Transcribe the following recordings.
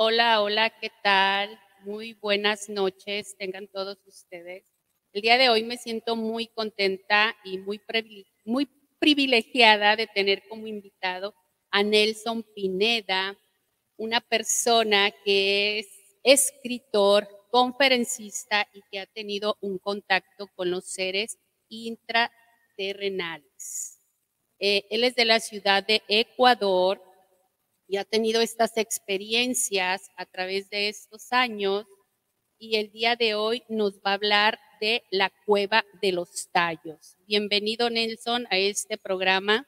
Hola, hola, ¿qué tal? Muy buenas noches, tengan todos ustedes. El día de hoy me siento muy contenta y muy privilegiada de tener como invitado a Nelson Pineda, una persona que es escritor, conferencista y que ha tenido un contacto con los seres intraterrenales. Él es de la ciudad de Ecuador y ha tenido estas experiencias a través de estos años y el día de hoy nos va a hablar de la Cueva de los Tallos. Bienvenido, Nelson, a este programa.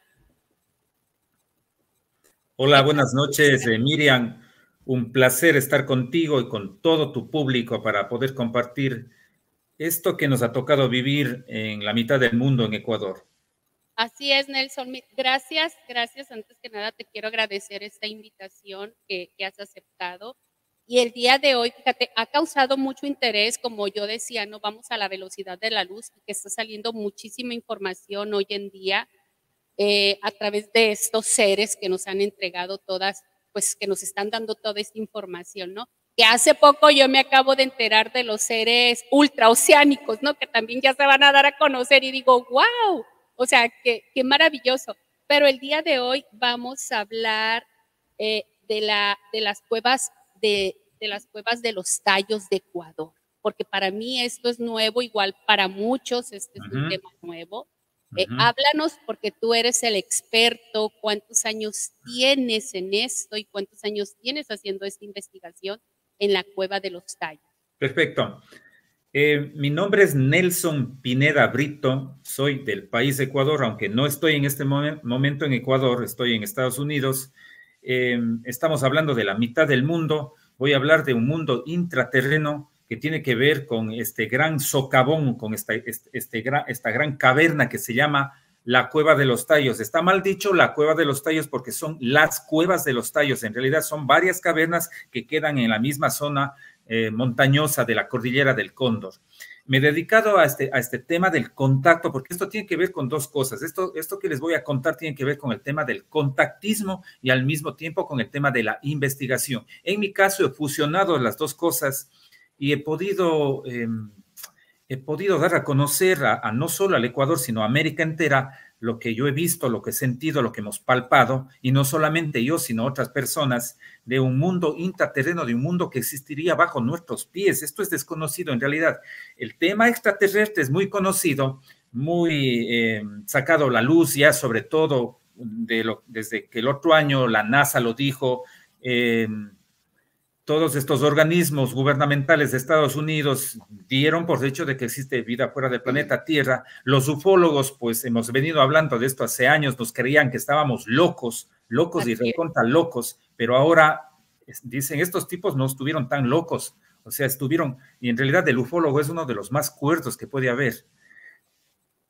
Hola, buenas noches, Miriam. Un placer estar contigo y con todo tu público para poder compartir esto que nos ha tocado vivir en la mitad del mundo en Ecuador. Así es, Nelson. Gracias. Antes que nada, te quiero agradecer esta invitación que has aceptado. Y el día de hoy, fíjate, ha causado mucho interés, como yo decía, no vamos a la velocidad de la luz y que está saliendo muchísima información hoy en día a través de estos seres que nos han entregado todas, pues que nos están dando toda esta información, ¿no? Que hace poco yo me acabo de enterar de los seres ultraoceánicos, ¿no? Que también ya se van a dar a conocer y digo, wow, o sea, qué maravilloso. Pero el día de hoy vamos a hablar de las cuevas de los tallos de Ecuador, porque para mí esto es nuevo, igual para muchos este es un tema nuevo. Háblanos porque tú eres el experto, cuántos años tienes en esto y cuántos años tienes haciendo esta investigación en la Cueva de los Tallos. Perfecto. Mi nombre es Nelson Pineda Brito, soy del país de Ecuador, aunque no estoy en este momento en Ecuador, estoy en Estados Unidos. Estamos hablando de la mitad del mundo. Voy a hablar de un mundo intraterreno que tiene que ver con este gran socavón, con esta gran caverna que se llama la Cueva de los Tallos. Está mal dicho la Cueva de los Tallos porque son las cuevas de los Tallos. En realidad son varias cavernas que quedan en la misma zona montañosa de la cordillera del Cóndor. Me he dedicado a este tema del contacto, porque esto tiene que ver con dos cosas. Esto que les voy a contar tiene que ver con el tema del contactismo y al mismo tiempo con el tema de la investigación. En mi caso he fusionado las dos cosas y he podido dar a conocer a no solo al Ecuador, sino a América entera, lo que yo he visto, lo que he sentido, lo que hemos palpado, y no solamente yo, sino otras personas, de un mundo intraterreno, de un mundo que existiría bajo nuestros pies. Esto es desconocido en realidad. El tema extraterrestre es muy conocido, muy sacado a la luz ya, sobre todo desde que el otro año la NASA lo dijo. Todos estos organismos gubernamentales de Estados Unidos dieron por hecho de que existe vida fuera del planeta Tierra. Los ufólogos, pues hemos venido hablando de esto hace años, nos creían que estábamos locos y recontra locos, pero ahora dicen, estos tipos no estuvieron tan locos, o sea, estuvieron, y en realidad el ufólogo es uno de los más cuerdos que puede haber.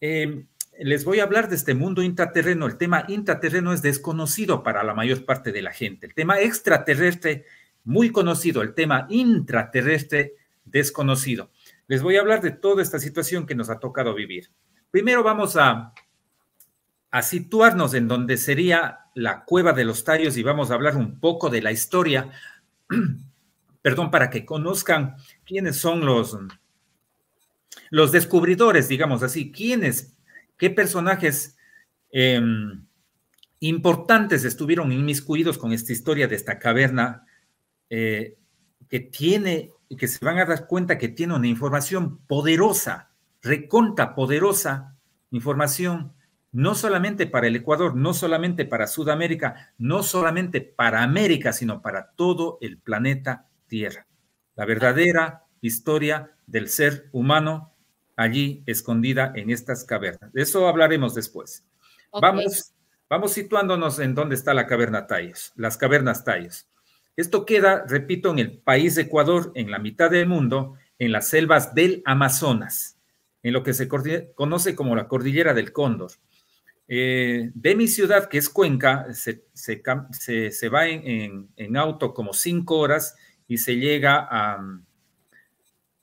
Les voy a hablar de este mundo intraterreno. El tema intraterreno es desconocido para la mayor parte de la gente. El tema extraterrestre, muy conocido. El tema intraterrestre, desconocido. Les voy a hablar de toda esta situación que nos ha tocado vivir. Primero vamos a situarnos en donde sería la Cueva de los Tallos y vamos a hablar un poco de la historia, perdón, para que conozcan quiénes son los descubridores, digamos así, qué personajes importantes estuvieron inmiscuidos con esta historia de esta caverna que se van a dar cuenta que tiene una información poderosa, recontra poderosa, información no solamente para el Ecuador, no solamente para Sudamérica, no solamente para América, sino para todo el planeta Tierra. La verdadera historia del ser humano allí escondida en estas cavernas. De eso hablaremos después. Okay. Vamos situándonos en dónde está la caverna Tallos, las cavernas Tallos. Esto queda, repito, en el país de Ecuador, en la mitad del mundo, en las selvas del Amazonas, en lo que se conoce como la cordillera del Cóndor. De mi ciudad, que es Cuenca, se va en auto como 5 horas y se llega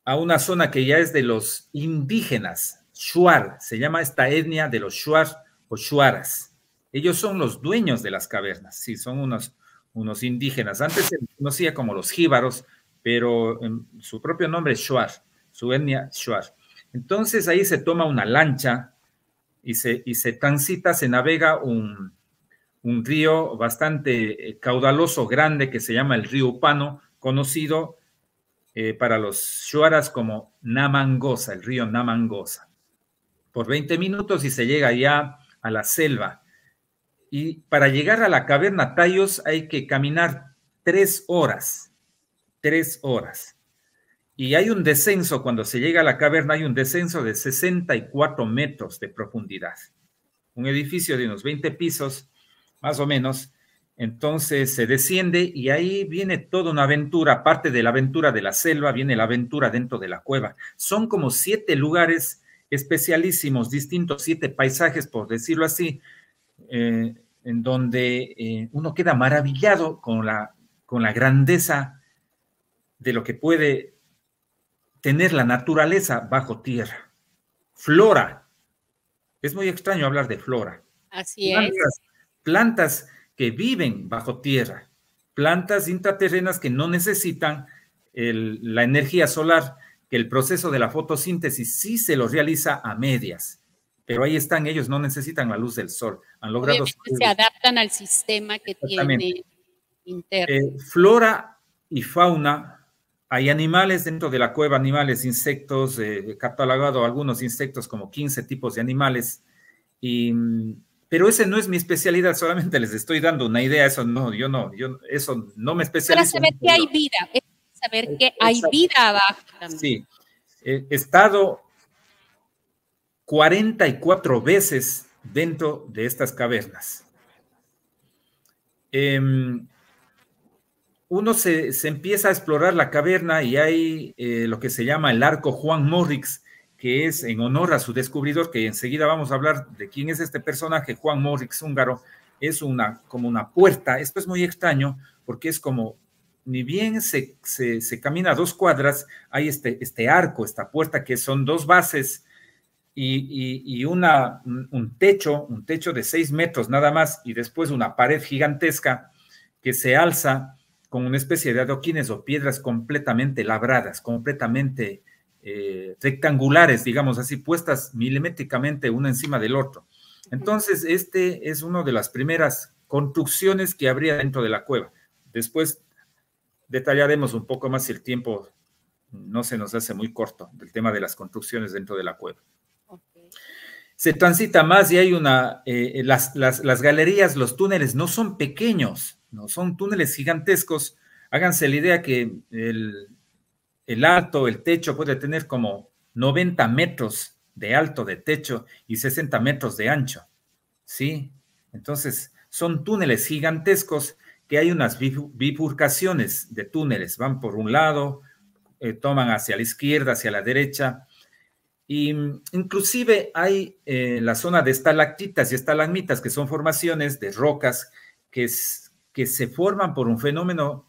a una zona que ya es de los indígenas, Shuar, se llama esta etnia de los Shuar o Shuaras. Ellos son los dueños de las cavernas, sí, son unos indígenas. Antes se les conocía como los jíbaros, pero su propio nombre es Shuar, su etnia Shuar. Entonces ahí se toma una lancha y se transita, se navega un río bastante caudaloso, grande, que se llama el río Upano, conocido para los shuaras como Namangosa, el río Namangosa. Por 20 minutos y se llega ya a la selva. Y para llegar a la caverna Tayos hay que caminar 3 horas. 3 horas. Y hay un descenso, cuando se llega a la caverna, hay un descenso de 64 metros de profundidad. Un edificio de unos 20 pisos, más o menos. Entonces se desciende y ahí viene toda una aventura. Aparte de la aventura de la selva, viene la aventura dentro de la cueva. Son como 7 lugares especialísimos, distintos, 7 paisajes, por decirlo así, en donde uno queda maravillado con la grandeza de lo que puede tener la naturaleza bajo tierra. Flora. Es muy extraño hablar de flora. Así es. Plantas que viven bajo tierra, plantas intraterrenas que no necesitan la energía solar, que el proceso de la fotosíntesis sí se lo realiza a medias, pero ahí están, ellos no necesitan la luz del sol. Han logrado se adaptan al sistema que tiene interno. Flora y fauna. Hay animales dentro de la cueva, animales, insectos, catalogado algunos insectos como 15 tipos de animales, pero ese no es mi especialidad, solamente les estoy dando una idea, eso no me especializo. Para saber que hay vida, saber que hay vida abajo también. Sí, he estado 44 veces dentro de estas cavernas. Uno se empieza a explorar la caverna y hay lo que se llama el arco Juan Morrix, que es en honor a su descubridor, que enseguida vamos a hablar de quién es este personaje, Juan Morrix húngaro. Es como una puerta. Esto es muy extraño porque es como, ni bien se camina 2 cuadras, hay este arco, esta puerta, que son 2 bases y un techo de 6 metros nada más, y después una pared gigantesca que se alza con una especie de adoquines o piedras completamente labradas, completamente rectangulares, digamos así, puestas milimétricamente una encima del otro. Entonces, este es una de las primeras construcciones que habría dentro de la cueva. Después detallaremos un poco más si el tiempo no se nos hace muy corto, del tema de las construcciones dentro de la cueva. Okay. Se transita más y hay las galerías, los túneles no son pequeños, no son túneles gigantescos. Háganse la idea que el alto, el techo puede tener como 90 metros de alto de techo y 60 metros de ancho, ¿sí? Entonces, son túneles gigantescos que hay unas bifurcaciones de túneles, van por un lado, toman hacia la izquierda, hacia la derecha, y inclusive hay la zona de estalactitas y estalagmitas, que son formaciones de rocas que se forman por un fenómeno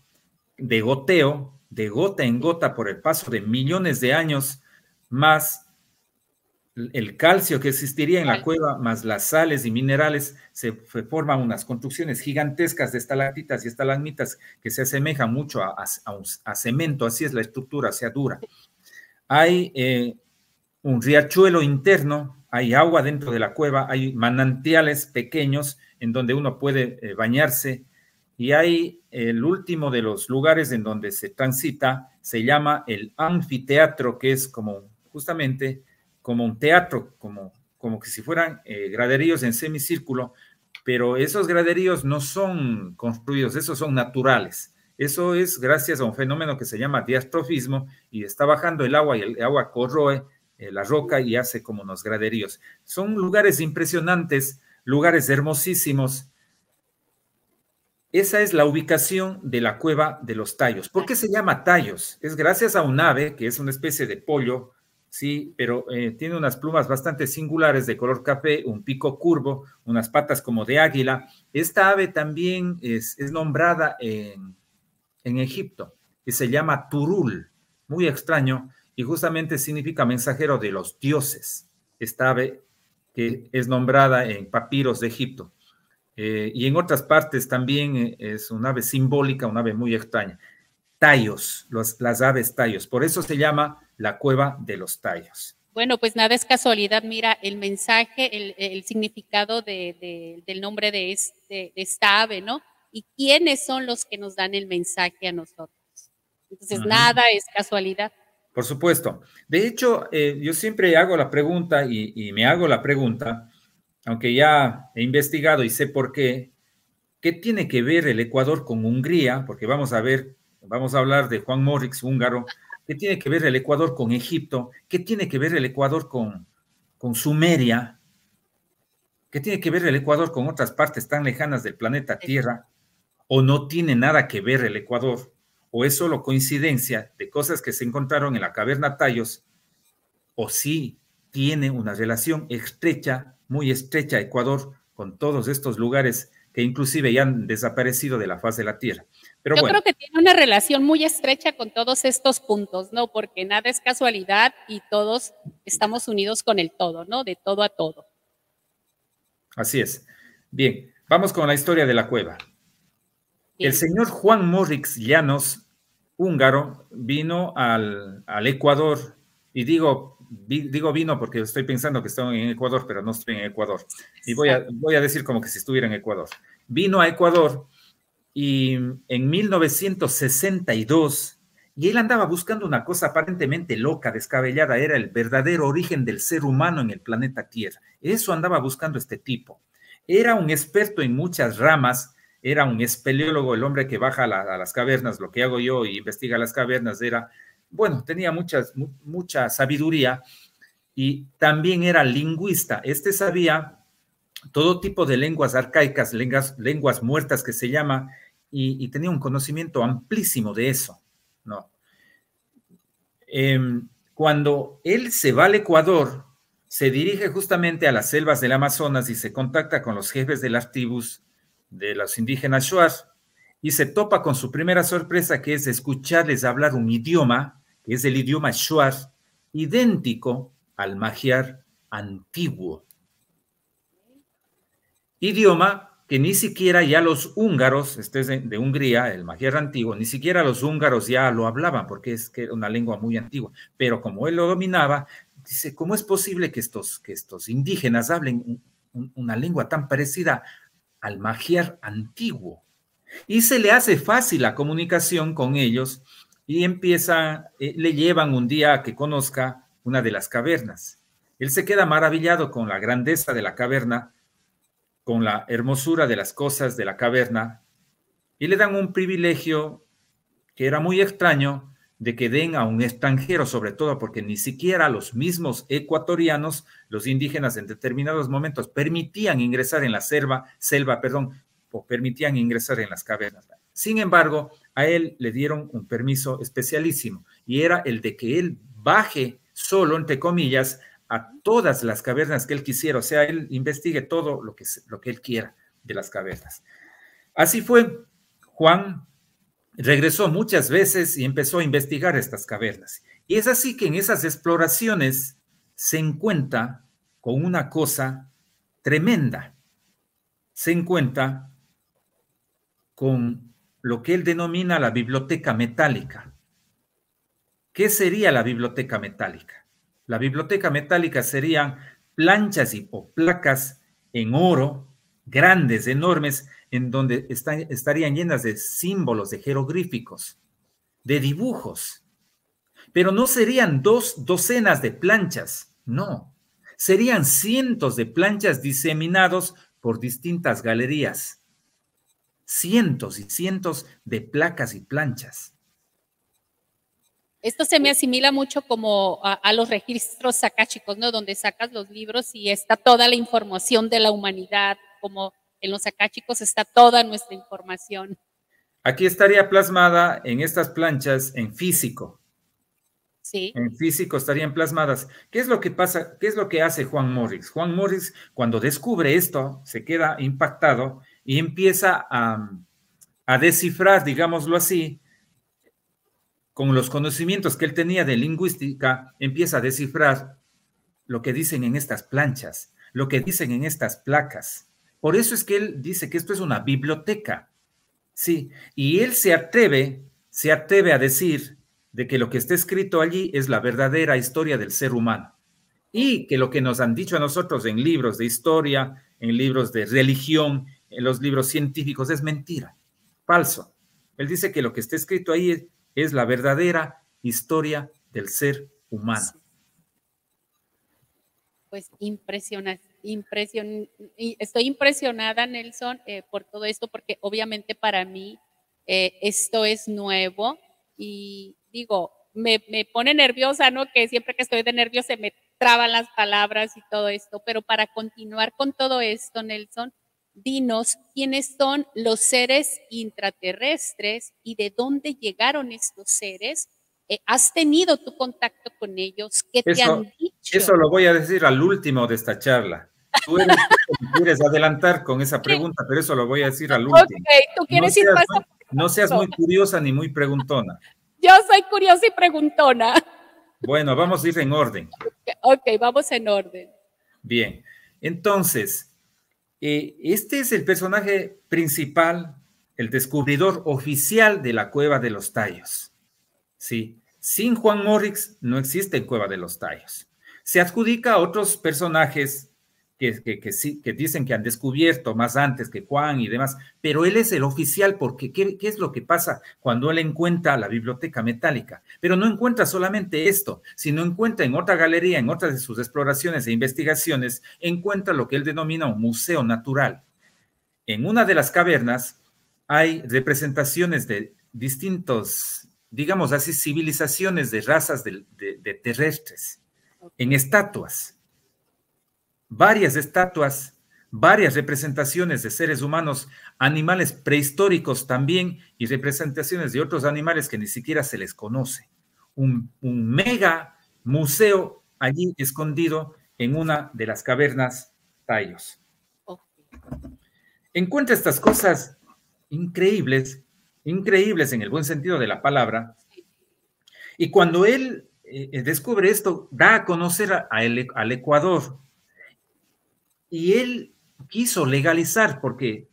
de goteo, de gota en gota, por el paso de millones de años, más el calcio que existiría en la cueva, más las sales y minerales, se forman unas construcciones gigantescas de estalactitas y estalagmitas que se asemejan mucho a cemento, así es la estructura, o sea, dura. Hay un riachuelo interno, hay agua dentro de la cueva, hay manantiales pequeños en donde uno puede bañarse, y hay el último de los lugares en donde se transita, se llama el anfiteatro, que es justamente como un teatro, como que si fueran graderíos en semicírculo, pero esos graderíos no son construidos, esos son naturales. Eso es gracias a un fenómeno que se llama diastrofismo, y está bajando el agua y el agua corroe la roca y hace como unos graderíos. Son lugares impresionantes, lugares hermosísimos. Esa es la ubicación de la cueva de los Tayos. ¿Por qué se llama Tayos? Es gracias a un ave, que es una especie de pollo, sí, pero tiene unas plumas bastante singulares de color café, un pico curvo, unas patas como de águila. Esta ave también es nombrada en Egipto y se llama Turul, muy extraño, y justamente significa mensajero de los dioses. Esta ave que es nombrada en papiros de Egipto. y en otras partes también es un ave simbólica, un ave muy extraña. Tayos, las aves tayos, por eso se llama la cueva de los tayos. Bueno, pues nada es casualidad. Mira, el mensaje, el significado del nombre de esta ave, ¿no? Y quiénes son los que nos dan el mensaje a nosotros. Entonces, nada es casualidad. Por supuesto. De hecho, yo siempre hago la pregunta y me hago la pregunta, aunque ya he investigado y sé por qué, ¿qué tiene que ver el Ecuador con Hungría? Porque vamos a hablar de Juan Morix, húngaro. ¿Qué tiene que ver el Ecuador con Egipto? ¿Qué tiene que ver el Ecuador con Sumeria? ¿Qué tiene que ver el Ecuador con otras partes tan lejanas del planeta Tierra? ¿O no tiene nada que ver el Ecuador? ¿O es solo coincidencia de cosas que se encontraron en la caverna Tayos? ¿O sí tiene una relación estrecha, muy estrecha, Ecuador, con todos estos lugares que inclusive ya han desaparecido de la faz de la Tierra? Pero Yo bueno, creo que tiene una relación muy estrecha con todos estos puntos, ¿no? Porque nada es casualidad y todos estamos unidos con el todo, ¿no? De todo a todo. así es. Bien, vamos con la historia de la cueva. El Bien. señor Juan Morix Llanos, húngaro, vino al Ecuador, y digo vino porque estoy pensando que estoy en Ecuador, pero no estoy en Ecuador. Y voy a decir como que si estuviera en Ecuador. Vino a Ecuador y en 1962, y él andaba buscando una cosa aparentemente loca, descabellada, era el verdadero origen del ser humano en el planeta Tierra. Eso andaba buscando este tipo. Era un experto en muchas ramas, era un espeleólogo, el hombre que baja a las cavernas, lo que hago yo y investiga las cavernas, bueno, tenía mucha sabiduría y también era lingüista. Este sabía todo tipo de lenguas arcaicas, lenguas muertas que se llama, y tenía un conocimiento amplísimo de eso, ¿no? Cuando él se va al Ecuador, se dirige justamente a las selvas del Amazonas y se contacta con los jefes de las tribus de los indígenas Shuar y se topa con su primera sorpresa, que es escucharles hablar un idioma, que es el idioma Shuar, idéntico al magiar antiguo. Idioma que ni siquiera ya los húngaros, este es de Hungría, el magiar antiguo, ni siquiera los húngaros ya lo hablaban, porque es que era una lengua muy antigua, pero como él lo dominaba, dice, ¿cómo es posible que estos indígenas hablen una lengua tan parecida al magiar antiguo? Y se le hace fácil la comunicación con ellos y le llevan un día a que conozca una de las cavernas. Él se queda maravillado con la grandeza de la caverna, con la hermosura de las cosas de la caverna, y le dan un privilegio que era muy extraño, de que den a un extranjero, sobre todo porque ni siquiera los mismos ecuatorianos, los indígenas en determinados momentos, permitían ingresar en la selva, o permitían ingresar en las cavernas. Sin embargo, a él le dieron un permiso especialísimo, y era el de que él baje solo, entre comillas, a todas las cavernas que él quisiera, o sea, él investigue todo lo que él quiera de las cavernas. Así fue. Juan regresó muchas veces y empezó a investigar estas cavernas. Y es así que en esas exploraciones se encuentra con una cosa tremenda. Se encuentra con lo que él denomina la biblioteca metálica. ¿Qué sería la biblioteca metálica? La biblioteca metálica serían planchas o placas en oro, grandes, enormes, en donde estarían llenas de símbolos, de jeroglíficos, de dibujos. Pero no serían docenas de planchas, no. Serían cientos de planchas diseminados por distintas galerías. Cientos y cientos de placas y planchas. Esto se me asimila mucho como a los registros sacáchicos, ¿no? Donde sacas los libros y está toda la información de la humanidad, como en los sacáchicos está toda nuestra información. Aquí estaría plasmada en estas planchas en físico. Sí. En físico estarían plasmadas. ¿Qué es lo que pasa? ¿Qué es lo que hace Juan Morix? Juan Morix, cuando descubre esto, se queda impactado y empieza a descifrar, digámoslo así, con los conocimientos que él tenía de lingüística, empieza a descifrar lo que dicen en estas planchas, lo que dicen en estas placas. Por eso es que él dice que esto es una biblioteca, sí, y él se atreve a decir de que lo que está escrito allí es la verdadera historia del ser humano y que lo que nos han dicho a nosotros en libros de historia, en libros de religión, en los libros científicos es mentira, falso. Él dice que lo que está escrito ahí es la verdadera historia del ser humano. Pues estoy impresionada, Nelson, por todo esto, porque obviamente para mí esto es nuevo y digo, me pone nerviosa, ¿no? Que siempre que estoy de nervios se me traban las palabras y todo esto, pero para continuar con todo esto, Nelson, dinos quiénes son los seres intraterrestres y de dónde llegaron estos seres. ¿Has tenido tu contacto con ellos? ¿Qué te han dicho? Eso lo voy a decir al último de esta charla. Tú quieres adelantar con esa pregunta, pero eso lo voy a decir al último. Ok, tú quieres ir paso. No seas muy curiosa ni muy preguntona. Yo soy curiosa y preguntona. Bueno, vamos a ir en orden. Ok, vamos en orden. Bien, entonces, este es el personaje principal, el descubridor oficial de la Cueva de los Tallos. Sí, sin Juan Morrix no existe Cueva de los Tallos. Se adjudica a otros personajes que dicen que han descubierto más antes que Juan y demás, pero él es el oficial porque ¿qué es lo que pasa cuando él encuentra la biblioteca metálica? Pero no encuentra solamente esto, sino encuentra en otra galería, en otras de sus exploraciones e investigaciones, encuentra lo que él denomina un museo natural. En una de las cavernas hay representaciones de distintos, digamos así, civilizaciones de razas de terrestres, en estatuas. Varias estatuas, varias representaciones de seres humanos, animales prehistóricos también y representaciones de otros animales que ni siquiera se les conoce. Un mega museo allí escondido en una de las cavernas Tallos. Encuentra estas cosas increíbles, increíbles en el buen sentido de la palabra, y cuando él descubre esto, da a conocer al Ecuador. Y él quiso legalizar porque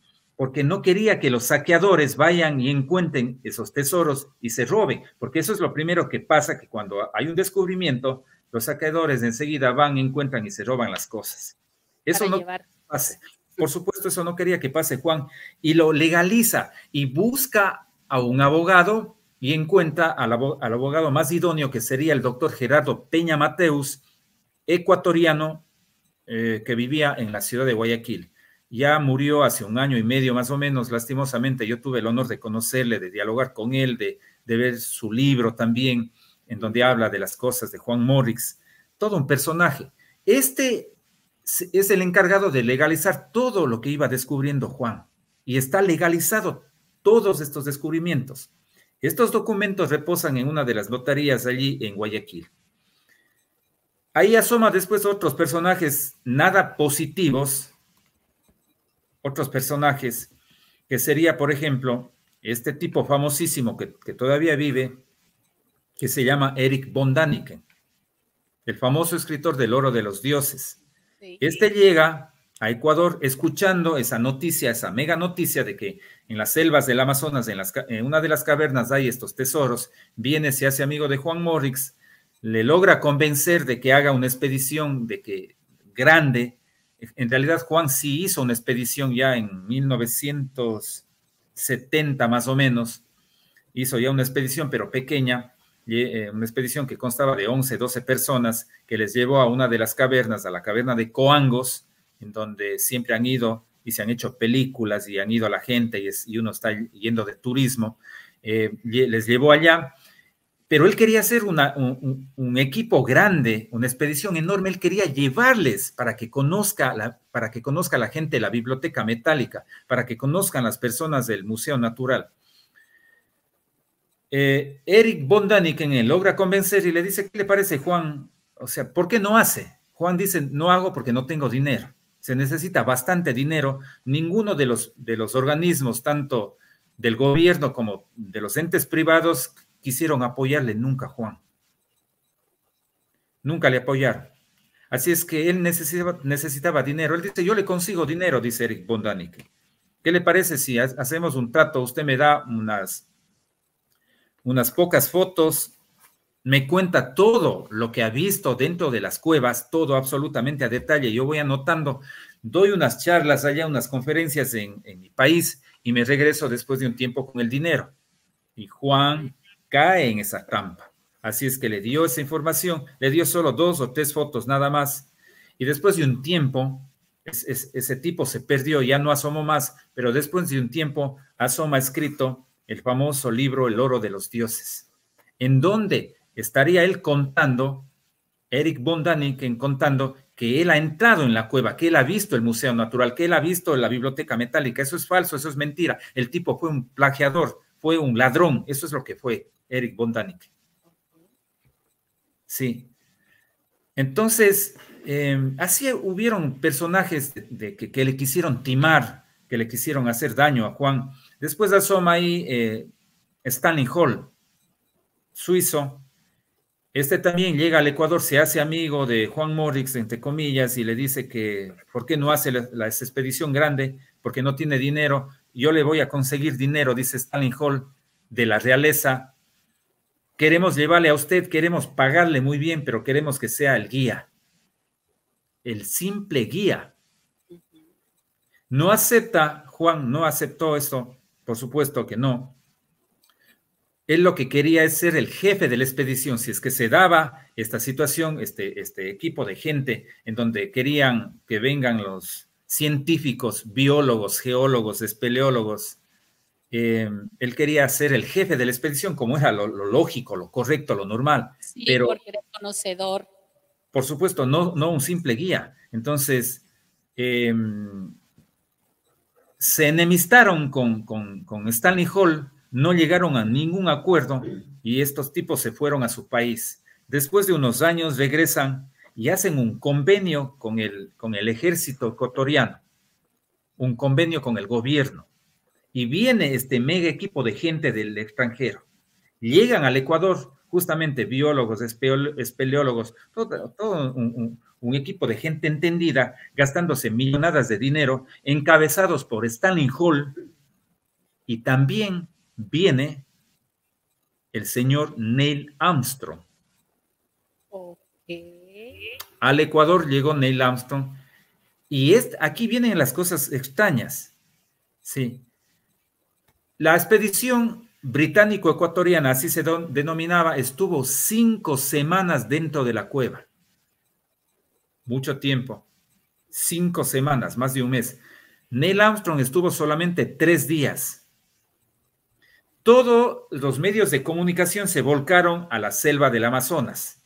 no quería que los saqueadores vayan y encuentren esos tesoros y se roben, porque eso es lo primero que pasa, que cuando hay un descubrimiento, los saqueadores enseguida van, encuentran y se roban las cosas. Eso no pasa. Por supuesto, eso no quería que pase Juan, y lo legaliza y busca a un abogado y encuentra al abogado más idóneo, que sería el doctor Gerardo Peña Mateus, ecuatoriano, que vivía en la ciudad de Guayaquil. Ya murió hace 1 año y medio más o menos, lastimosamente. Yo tuve el honor de conocerle, de dialogar con él, de ver su libro también, en donde habla de las cosas de Juan Morrix. Todo un personaje. Este es el encargado de legalizar todo lo que iba descubriendo Juan, y está legalizado todos estos descubrimientos. Estos documentos reposan en una de las notarías allí en Guayaquil. Ahí asoma después otros personajes nada positivos, otros personajes que sería, por ejemplo, este tipo famosísimo que todavía vive, que se llama Erich von Däniken, el famoso escritor del Oro de los Dioses. Sí. Este llega a Ecuador escuchando esa noticia, esa mega noticia de que en las selvas del Amazonas, en una de las cavernas hay estos tesoros, viene, se hace amigo de Juan Morrix, le logra convencer de que haga una expedición grande. En realidad, Juan sí hizo una expedición ya en 1970 más o menos. Hizo ya una expedición, pero pequeña, una expedición que constaba de 11, 12 personas, que les llevó a una de las cavernas, a la caverna de Coangos, en donde siempre han ido y se han hecho películas y han ido a la gente y uno está yendo de turismo. Les llevó allá. Pero él quería hacer un equipo grande, una expedición enorme. Él quería llevarles para que conozca la gente la biblioteca metálica, para que conozcan las personas del Museo Natural. Erich von Däniken logra convencer y le dice, ¿qué le parece, Juan? O sea, ¿por qué no hace? Juan dice, no hago porque no tengo dinero. Se necesita bastante dinero. Ninguno de los organismos, tanto del gobierno como de los entes privados, quisieron apoyarle nunca a Juan. Nunca le apoyaron. Así es que él necesitaba dinero. Él dice, yo le consigo dinero, dice Erich von Däniken. ¿Qué le parece si hacemos un trato? Usted me da unas pocas fotos, me cuenta todo lo que ha visto dentro de las cuevas, todo absolutamente a detalle. Yo voy anotando, doy unas charlas allá, unas conferencias en mi país y me regreso después de un tiempo con el dinero. Y Juan cae en esa trampa. Así es que le dio esa información, le dio solo 2 o 3 fotos nada más. Y después de un tiempo, ese tipo se perdió, ya no asomó más, pero después de un tiempo asoma escrito el famoso libro El oro de los dioses, en donde estaría él contando, Erich von Däniken contando que él ha entrado en la cueva, que él ha visto el Museo Natural, que él ha visto la biblioteca metálica. Eso es falso, eso es mentira. El tipo fue un plagiador, fue un ladrón. Eso es lo que fue Erich von Däniken. Sí. Entonces, así hubieron personajes que le quisieron timar, que le quisieron hacer daño a Juan. Después asoma ahí Stanley Hall, suizo. Este también llega al Ecuador, se hace amigo de Juan Morix, entre comillas, y le dice que ¿por qué no hace la expedición grande? Porque no tiene dinero. Yo le voy a conseguir dinero, dice Stanley Hall, de la realeza. Queremos llevarle a usted, queremos pagarle muy bien, pero queremos que sea el guía. El simple guía. No acepta, Juan no aceptó esto, por supuesto que no. Él lo que quería es ser el jefe de la expedición. Si es que se daba esta situación, este equipo de gente en donde querían que vengan los científicos, biólogos, geólogos, espeleólogos, él quería ser el jefe de la expedición, como era lo lógico, lo correcto, lo normal. Sí, pero porque era conocedor. Por supuesto, no un simple guía. Entonces, se enemistaron con Stanley Hall, no llegaron a ningún acuerdo y estos tipos se fueron a su país. Después de unos años regresan y hacen un convenio con el ejército ecuatoriano, un convenio con el gobierno. Y viene este mega equipo de gente del extranjero. Llegan al Ecuador, justamente biólogos, espeleólogos, todo un equipo de gente entendida, gastándose millonadas de dinero, encabezados por Stanley Hall, y también viene el señor Neil Armstrong. Okay. Al Ecuador llegó Neil Armstrong, y aquí vienen las cosas extrañas. Sí. La expedición británico-ecuatoriana, así se denominaba, estuvo 5 semanas dentro de la cueva. Mucho tiempo. 5 semanas, más de un mes. Neil Armstrong estuvo solamente 3 días. Todos los medios de comunicación se volcaron a la selva del Amazonas.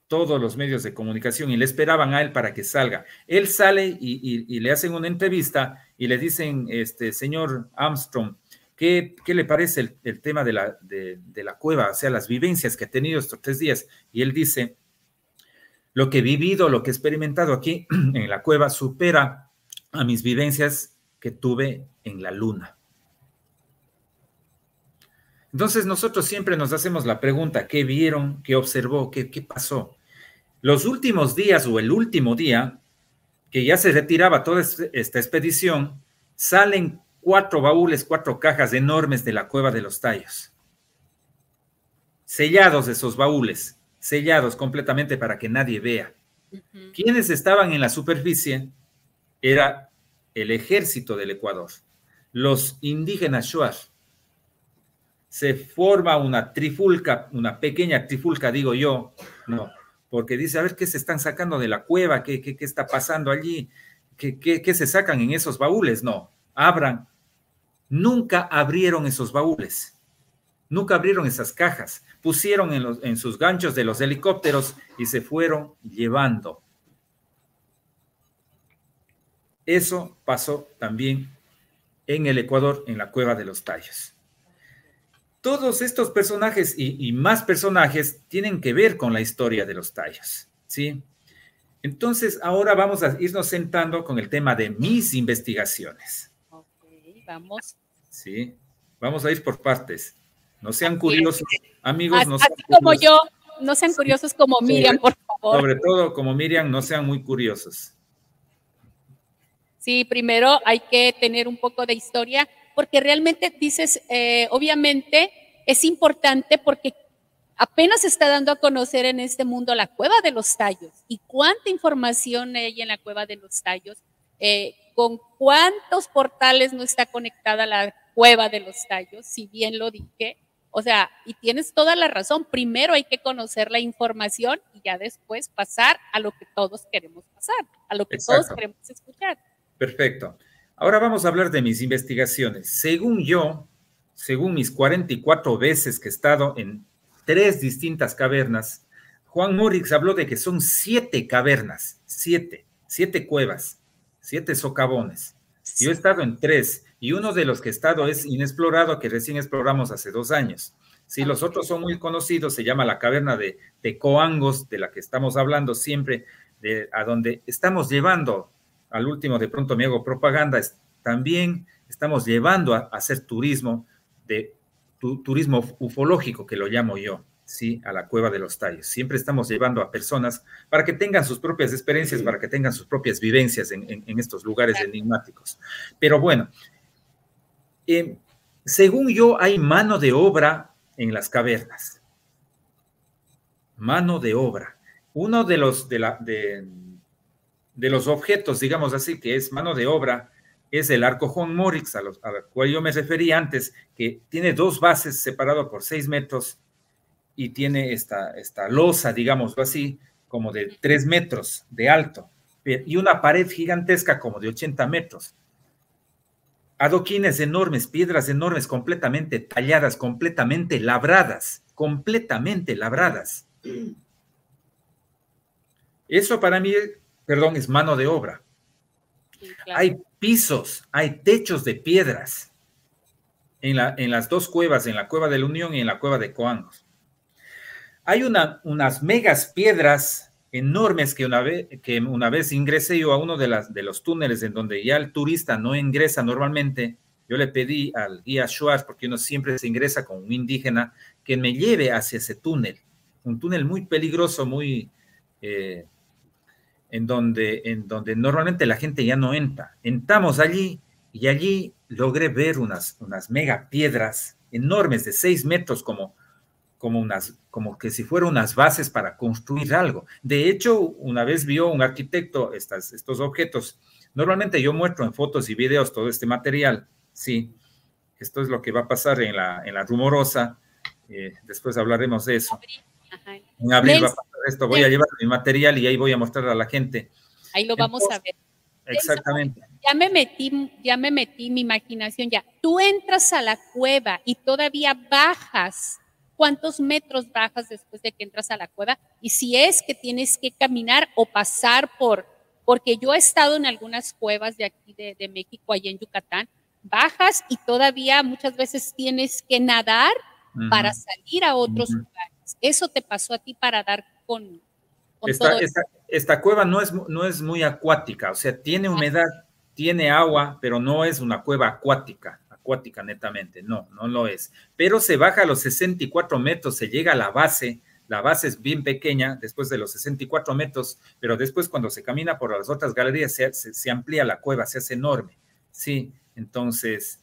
Todos los medios de comunicación, y le esperaban a él para que salga. Él sale y le hacen una entrevista y le dicen, señor Armstrong, ¿qué le parece el tema de la cueva? O sea, las vivencias que ha tenido estos 3 días. Y él dice, lo que he vivido, lo que he experimentado aquí en la cueva supera a mis vivencias que tuve en la luna. Entonces nosotros siempre nos hacemos la pregunta, ¿qué vieron? ¿Qué observó? ¿Qué pasó? Los últimos días o el último día, que ya se retiraba toda esta expedición, salen 4 baúles, 4 cajas enormes de la Cueva de los Tallos. Sellados esos baúles, sellados completamente para que nadie vea. Quienes estaban en la superficie era el ejército del Ecuador, los indígenas Shuar. Se forma una trifulca, una pequeña trifulca, digo yo, no, porque dice, a ver, ¿qué se están sacando de la cueva? ¿Qué está pasando allí? ¿Qué se sacan en esos baúles? No, abran. Nunca abrieron esos baúles, nunca abrieron esas cajas, pusieron en sus ganchos de los helicópteros y se fueron llevando. Eso pasó también en el Ecuador, en la Cueva de los Tallos. Todos estos personajes y más personajes tienen que ver con la historia de los Tallos, ¿sí? Entonces, ahora vamos a irnos sentando con el tema de mis investigaciones. Ok, vamos. Sí, vamos a ir por partes. No sean curiosos, amigos. Así como yo, no sean curiosos como Miriam, por favor. favor. Sobre todo, como Miriam, no sean muy curiosos. Sí, primero hay que tener un poco de historia, porque realmente dices, obviamente es importante porque apenas se está dando a conocer en este mundo la Cueva de los Tallos y cuánta información hay en la Cueva de los Tallos, con cuántos portales no está conectada la Cueva de los Tallos, si bien lo dije. O sea, y tienes toda la razón, primero hay que conocer la información y ya después pasar a lo que todos queremos pasar, a lo que todos Exacto. queremos escuchar. Perfecto. Ahora vamos a hablar de mis investigaciones. Según mis 44 veces que he estado en 3 distintas cavernas, Juan Morix habló de que son 7 cavernas, 7 cuevas, 7 socavones. Yo he estado en 3 y uno de los que he estado es inexplorado, que recién exploramos hace 2 años. Sí, los otros son muy conocidos, se llama la caverna de Coangos, de la que estamos hablando siempre, a donde estamos llevando, al último de pronto me hago propaganda, también estamos llevando a hacer turismo, turismo ufológico, que lo llamo yo, ¿sí? A la Cueva de los Tallos. Siempre estamos llevando a personas para que tengan sus propias experiencias, para que tengan sus propias vivencias en estos lugares enigmáticos. Pero bueno, según yo, hay mano de obra en las cavernas. Mano de obra. Uno de los objetos, digamos así, que es mano de obra, es el arco Juan Morix, al cual yo me referí antes, que tiene 2 bases separadas por 6 metros y tiene esta losa, digámoslo así, como de 3 metros de alto y una pared gigantesca como de 80 metros. Adoquines enormes, piedras enormes, completamente talladas, completamente labradas. Eso para mí, perdón, es mano de obra. Sí, claro. Hay pisos, hay techos de piedras en las 2 cuevas, en la Cueva de la Unión y en la Cueva de Coangos. Hay unas megas piedras enormes que una vez ingresé yo a uno de los túneles en donde ya el turista no ingresa normalmente. Yo le pedí al guía Schwartz, porque uno siempre se ingresa con un indígena, que me lleve hacia ese túnel. Un túnel muy peligroso, muy... en donde normalmente la gente ya no entra. Entramos allí y allí logré ver unas mega piedras enormes de 6 metros como que si fueran unas bases para construir algo. De hecho, una vez vio un arquitecto estos objetos. Normalmente yo muestro en fotos y videos todo este material. Sí, esto es lo que va a pasar en la Rumorosa. Después hablaremos de eso. Ajá. En abril va a pasar esto. Voy a llevar mi material y ahí voy a mostrar a la gente. Ahí lo vamos a ver. Exactamente. Ya me metí mi imaginación ya. Tú entras a la cueva y todavía bajas. ¿Cuántos metros bajas después de que entras a la cueva? Y si es que tienes que caminar o pasar porque yo he estado en algunas cuevas de aquí de México, allá en Yucatán, bajas y todavía muchas veces tienes que nadar para salir a otros lugares. ¿Eso te pasó a ti para dar con todo esto? Esta cueva no es muy acuática, o sea, tiene humedad, tiene agua, pero no es una cueva acuática netamente, no lo es. Pero se baja a los 64 metros, se llega a la base es bien pequeña después de los 64 metros, pero después cuando se camina por las otras galerías se amplía la cueva, se hace enorme, sí, entonces,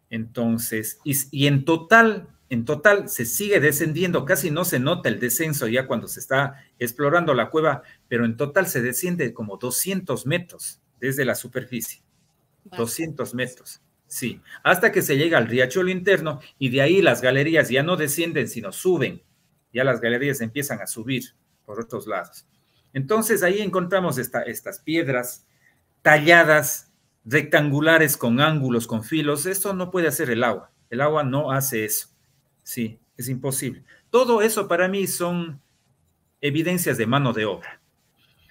y en total se sigue descendiendo, casi no se nota el descenso ya cuando se está explorando la cueva, pero en total se desciende como 200 metros desde la superficie. 200 metros, sí, hasta que se llega al riachuelo interno y de ahí las galerías ya no descienden, sino suben. Ya las galerías empiezan a subir por otros lados. Entonces ahí encontramos estas piedras talladas, rectangulares, con ángulos, con filos. Esto no puede hacer el agua. El agua no hace eso. Sí, es imposible. Todo eso para mí son evidencias de mano de obra.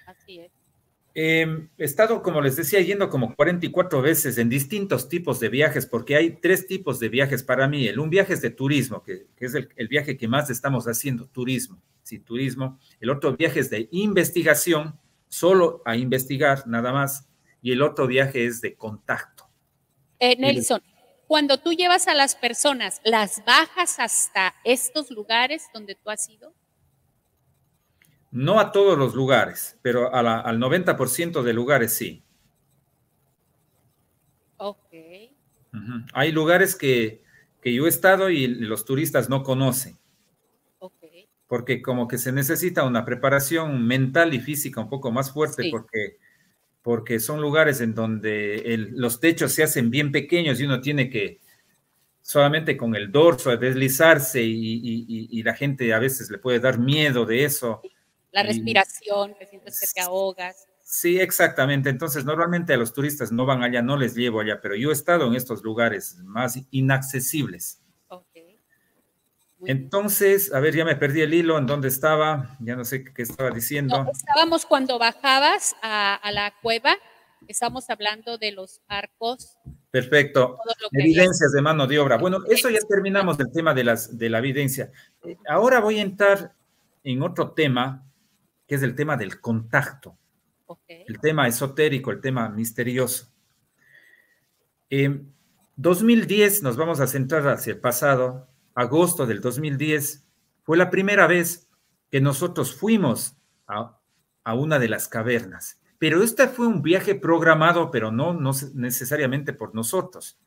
Así es. He estado, como les decía, yendo como 44 veces en distintos tipos de viajes, porque hay 3 tipos de viajes para mí. Un viaje es de turismo, que es el viaje que más estamos haciendo, turismo. Sí, turismo. El otro viaje es de investigación, solo a investigar, nada más. Y el otro viaje es de contacto. Nelson, cuando tú llevas a las personas, ¿las bajas hasta estos lugares donde tú has ido? No a todos los lugares, pero al 90% de lugares sí. Ok. Hay lugares que yo he estado y los turistas no conocen, Ok. porque como que se necesita una preparación mental y física un poco más fuerte, Sí. porque son lugares en donde los techos se hacen bien pequeños y uno tiene que solamente con el dorso deslizarse y la gente a veces le puede dar miedo de eso. La Y, respiración, que sientes que te ahogas. sí, exactamente. Entonces, normalmente a los turistas no van allá, no les llevo allá, pero yo he estado en estos lugares más inaccesibles. Ok. Muy bien. Entonces, a ver, ya me perdí el hilo, en dónde estaba, ya no sé qué estaba No, diciendo. estábamos cuando bajabas a la cueva, estamos hablando de los arcos, Perfecto. todo lo que habías. Evidencias de mano de obra. Bueno, eso ya terminamos del tema de la evidencia. Ahora voy a entrar en otro tema, que es el tema del contacto, Ok. el tema esotérico, el tema misterioso. 2010, nos vamos a centrar hacia el pasado, agosto del 2010, fue la primera vez que nosotros fuimos a una de las cavernas. Pero este fue un viaje programado, pero no necesariamente por nosotros.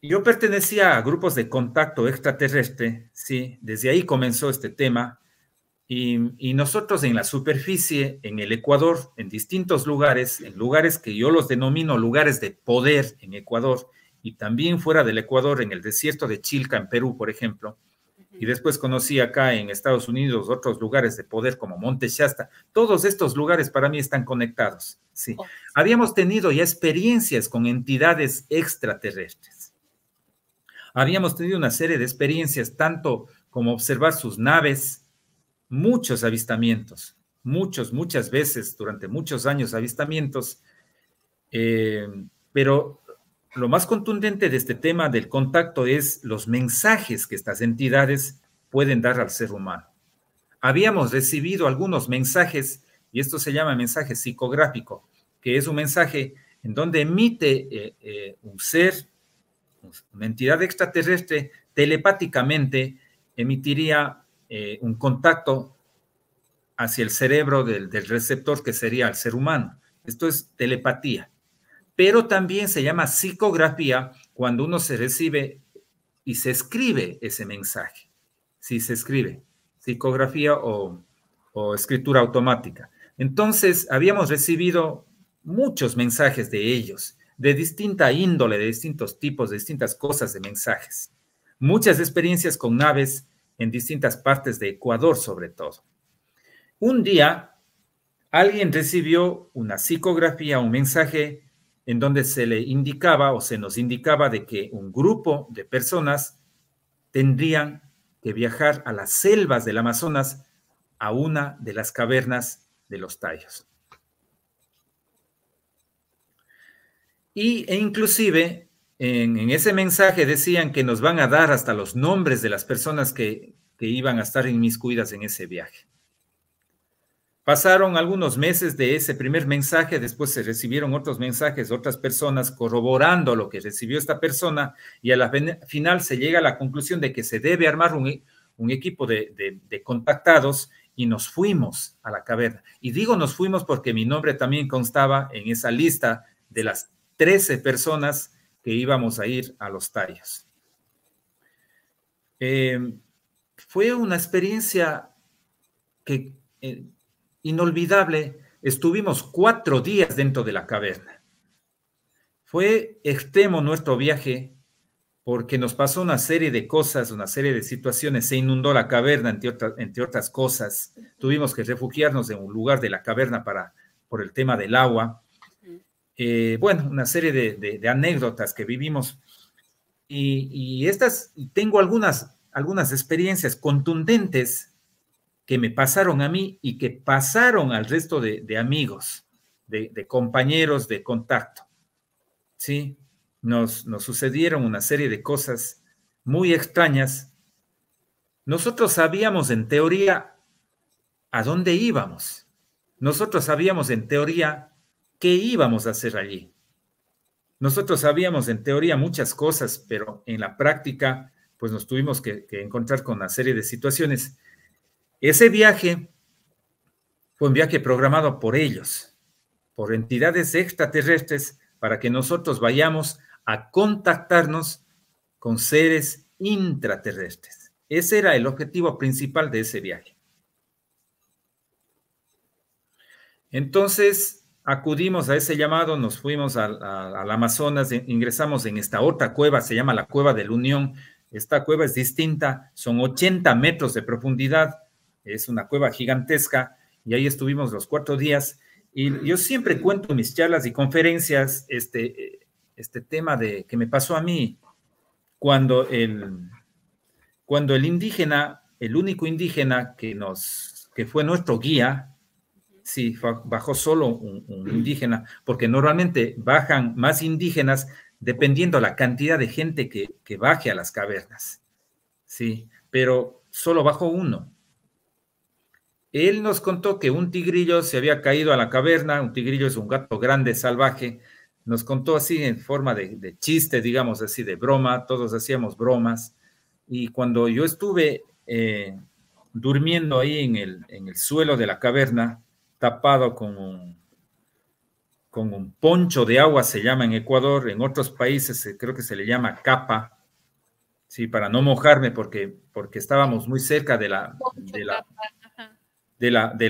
Yo pertenecía a grupos de contacto extraterrestre, sí, desde ahí comenzó este tema. Y nosotros en la superficie, en el Ecuador, en distintos lugares, en lugares que yo los denomino lugares de poder en Ecuador, y también fuera del Ecuador, en el desierto de Chilca, en Perú, por ejemplo, y después conocí acá en Estados Unidos otros lugares de poder como Monte Shasta. Todos estos lugares para mí están conectados, sí. Oh, Habíamos tenido ya experiencias con entidades extraterrestres. Habíamos tenido una serie de experiencias, tanto como observar sus naves, muchos avistamientos, muchas veces, durante muchos años avistamientos, pero lo más contundente de este tema del contacto es los mensajes que estas entidades pueden dar al ser humano. Habíamos recibido algunos mensajes, y esto se llama mensaje psicográfico, que es un mensaje en donde emite un ser, una entidad extraterrestre, telepáticamente emitiría un contacto hacia el cerebro del receptor que sería el ser humano. Esto es telepatía. Pero también se llama psicografía cuando uno se recibe y se escribe ese mensaje. Sí, se escribe. Psicografía o escritura automática. Entonces, habíamos recibido muchos mensajes de ellos, de distinta índole, de distintos tipos, de distintas cosas de mensajes. Muchas experiencias con naves en distintas partes de Ecuador, sobre todo. Un día, alguien recibió una psicografía, un mensaje en donde se le indicaba o se nos indicaba de que un grupo de personas tendrían que viajar a las selvas del Amazonas a una de las cavernas de los Tayos. E inclusive en ese mensaje decían que nos van a dar hasta los nombres de las personas que iban a estar inmiscuidas en ese viaje. Pasaron algunos meses de ese primer mensaje, después se recibieron otros mensajes de otras personas corroborando lo que recibió esta persona y a la final se llega a la conclusión de que se debe armar un equipo de contactados y nos fuimos a la caverna. Y digo nos fuimos porque mi nombre también constaba en esa lista de las 13 personas que íbamos a ir a los Tayos. Fue una experiencia que... inolvidable. Estuvimos 4 días dentro de la caverna. Fue extremo nuestro viaje porque nos pasó una serie de cosas, una serie de situaciones. Se inundó la caverna, entre otras cosas. Tuvimos que refugiarnos en un lugar de la caverna por el tema del agua. Bueno, una serie de anécdotas que vivimos. Y tengo algunas experiencias contundentes que me pasaron a mí y que pasaron al resto de amigos, de compañeros de contacto. Sí, nos sucedieron una serie de cosas muy extrañas. Nosotros sabíamos en teoría a dónde íbamos. Nosotros sabíamos en teoría qué íbamos a hacer allí. Nosotros sabíamos en teoría muchas cosas, pero en la práctica, pues nos tuvimos que encontrar con una serie de situaciones Ese viaje fue un viaje programado por ellos, por entidades extraterrestres, para que nosotros vayamos a contactarnos con seres intraterrestres. Ese era el objetivo principal de ese viaje. Entonces, acudimos a ese llamado, nos fuimos al Amazonas, ingresamos en esta otra cueva, se llama la Cueva de la Unión. Esta cueva es distinta, son 80 metros de profundidad, es una cueva gigantesca, y ahí estuvimos los 4 días. Y yo siempre cuento en mis charlas y conferencias este tema de que me pasó a mí cuando el indígena, el único indígena que fue nuestro guía, sí, bajó solo un indígena, porque normalmente bajan más indígenas dependiendo la cantidad de gente que baje a las cavernas, sí, pero solo bajó uno. Él nos contó que un tigrillo se había caído a la caverna. Un tigrillo es un gato grande, salvaje. Nos contó así en forma de chiste, digamos así, de broma. Todos hacíamos bromas. Y cuando yo estuve durmiendo ahí en el suelo de la caverna, tapado con un poncho de agua, se llama en Ecuador. En otros países creo que se le llama capa, sí, para no mojarme, porque estábamos muy cerca de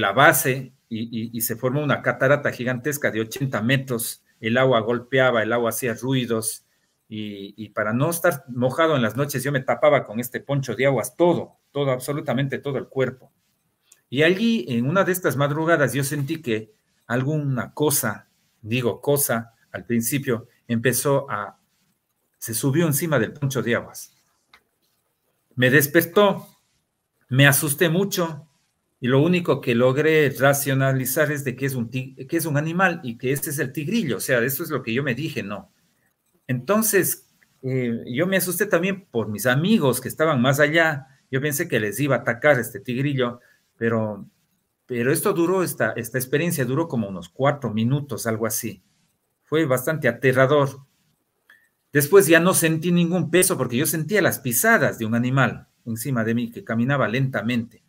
la base, y se formó una catarata gigantesca de 80 metros. El agua golpeaba, el agua hacía ruidos, y para no estar mojado en las noches yo me tapaba con este poncho de aguas todo, absolutamente todo el cuerpo. Y allí, en una de estas madrugadas, yo sentí que alguna cosa, digo cosa, al principio, se subió encima del poncho de aguas. Me despertó, me asusté mucho, y lo único que logré racionalizar es de que es un animal, y que ese es el tigrillo. O sea, eso es lo que yo me dije, ¿no? Entonces, yo me asusté también por mis amigos que estaban más allá. Yo pensé que les iba a atacar este tigrillo, pero esto duró, esta experiencia duró como unos 4 minutos, algo así. Fue bastante aterrador. Después ya no sentí ningún peso, porque yo sentía las pisadas de un animal encima de mí que caminaba lentamente.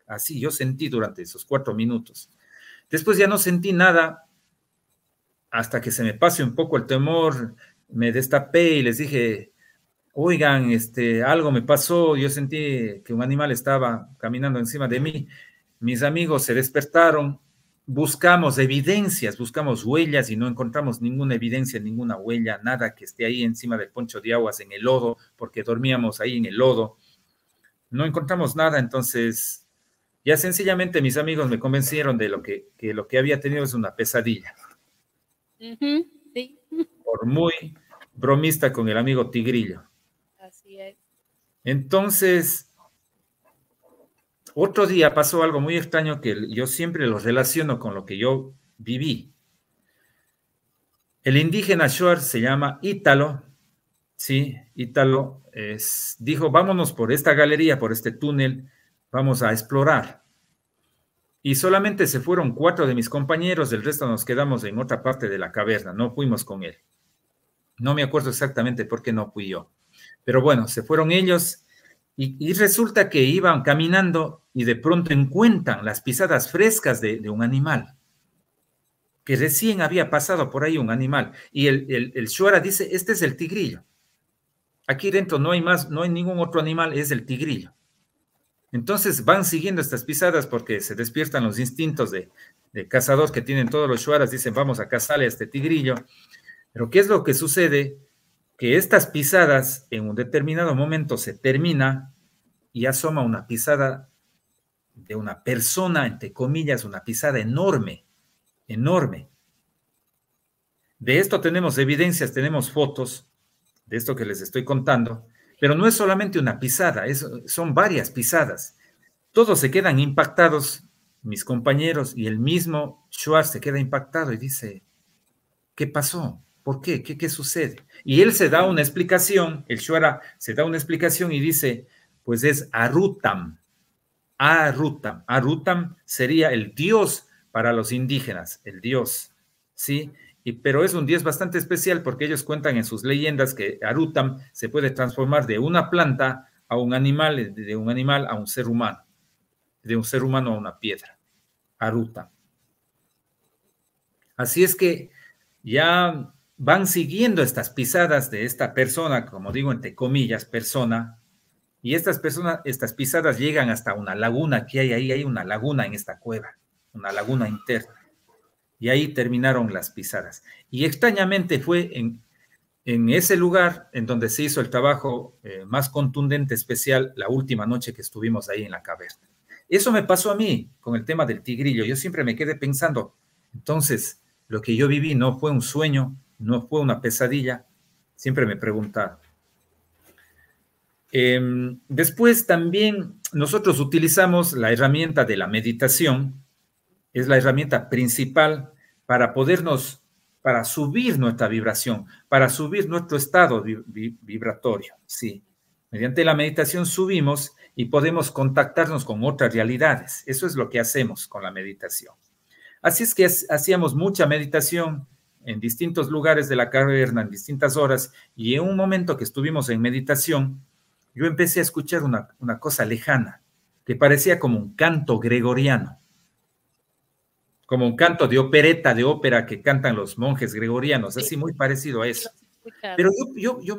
Así yo sentí durante esos 4 minutos. Después ya no sentí nada, hasta que se me pase un poco el temor. Me destapé y les dije: oigan, algo me pasó, yo sentí que un animal estaba caminando encima de mí. Mis amigos se despertaron, buscamos evidencias, buscamos huellas, y no encontramos ninguna evidencia, ninguna huella, nada que esté ahí encima del poncho de aguas, en el lodo, porque dormíamos ahí en el lodo. No encontramos nada. Entonces ya sencillamente mis amigos me convencieron de que lo que había tenido es una pesadilla. Sí. Por muy bromista con el amigo tigrillo. Así es. Entonces, otro día pasó algo muy extraño que yo siempre lo relaciono con lo que yo viví. El indígena Shuar se llama Ítalo, sí, Ítalo dijo: vámonos por esta galería, por este túnel, vamos a explorar. Y solamente se fueron 4 de mis compañeros, el resto nos quedamos en otra parte de la caverna, no fuimos con él. No me acuerdo exactamente por qué no fui yo. Pero bueno, se fueron ellos, y resulta que iban caminando y de pronto encuentran las pisadas frescas de un animal, que recién había pasado por ahí un animal. Y el Shuara dice: este es el tigrillo. Aquí dentro no hay más, no hay ningún otro animal, es el tigrillo. Entonces van siguiendo estas pisadas, porque se despiertan los instintos de cazador que tienen todos los Shuaras. Dicen: vamos a cazarle a este tigrillo. Pero ¿qué es lo que sucede? Que estas pisadas en un determinado momento se termina, y asoma una pisada de una persona, entre comillas, una pisada enorme, enorme. De esto tenemos evidencias, tenemos fotos de esto que les estoy contando, pero no es solamente una pisada, son varias pisadas. Todos se quedan impactados, mis compañeros, y el mismo Shuar se queda impactado y dice: ¿qué pasó? ¿Por qué? ¿Qué sucede? Y él se da una explicación, el Shuara se da una explicación y dice: pues es Arutam. Arutam. Arutam sería el dios para los indígenas, el dios, ¿sí? Pero es un dios bastante especial, porque ellos cuentan en sus leyendas que Arutam se puede transformar de una planta a un animal, de un animal a un ser humano. de un ser humano a una piedra, Aruta. Así es que ya van siguiendo estas pisadas de esta persona, como digo, entre comillas, persona, y estas pisadas llegan hasta una laguna que hay ahí, hay una laguna en esta cueva, una laguna interna. Y ahí terminaron las pisadas. Y extrañamente fue en ese lugar en donde se hizo el trabajo más contundente, especial, la última noche que estuvimos ahí en la caverna. Eso me pasó a mí con el tema del tigrillo. Yo siempre me quedé pensando, entonces, lo que yo viví no fue un sueño, no fue una pesadilla. Siempre me preguntaba. Después también nosotros utilizamos la herramienta de la meditación. Es la herramienta principal para para subir nuestra vibración, para subir nuestro estado vibratorio, sí. Mediante la meditación subimos y podemos contactarnos con otras realidades. Eso es lo que hacemos con la meditación. Así es que hacíamos mucha meditación en distintos lugares de la caverna, en distintas horas, y en un momento que estuvimos en meditación, yo empecé a escuchar una cosa lejana, que parecía como un canto gregoriano, como un canto de opereta, de ópera que cantan los monjes gregorianos, así muy parecido a eso. Pero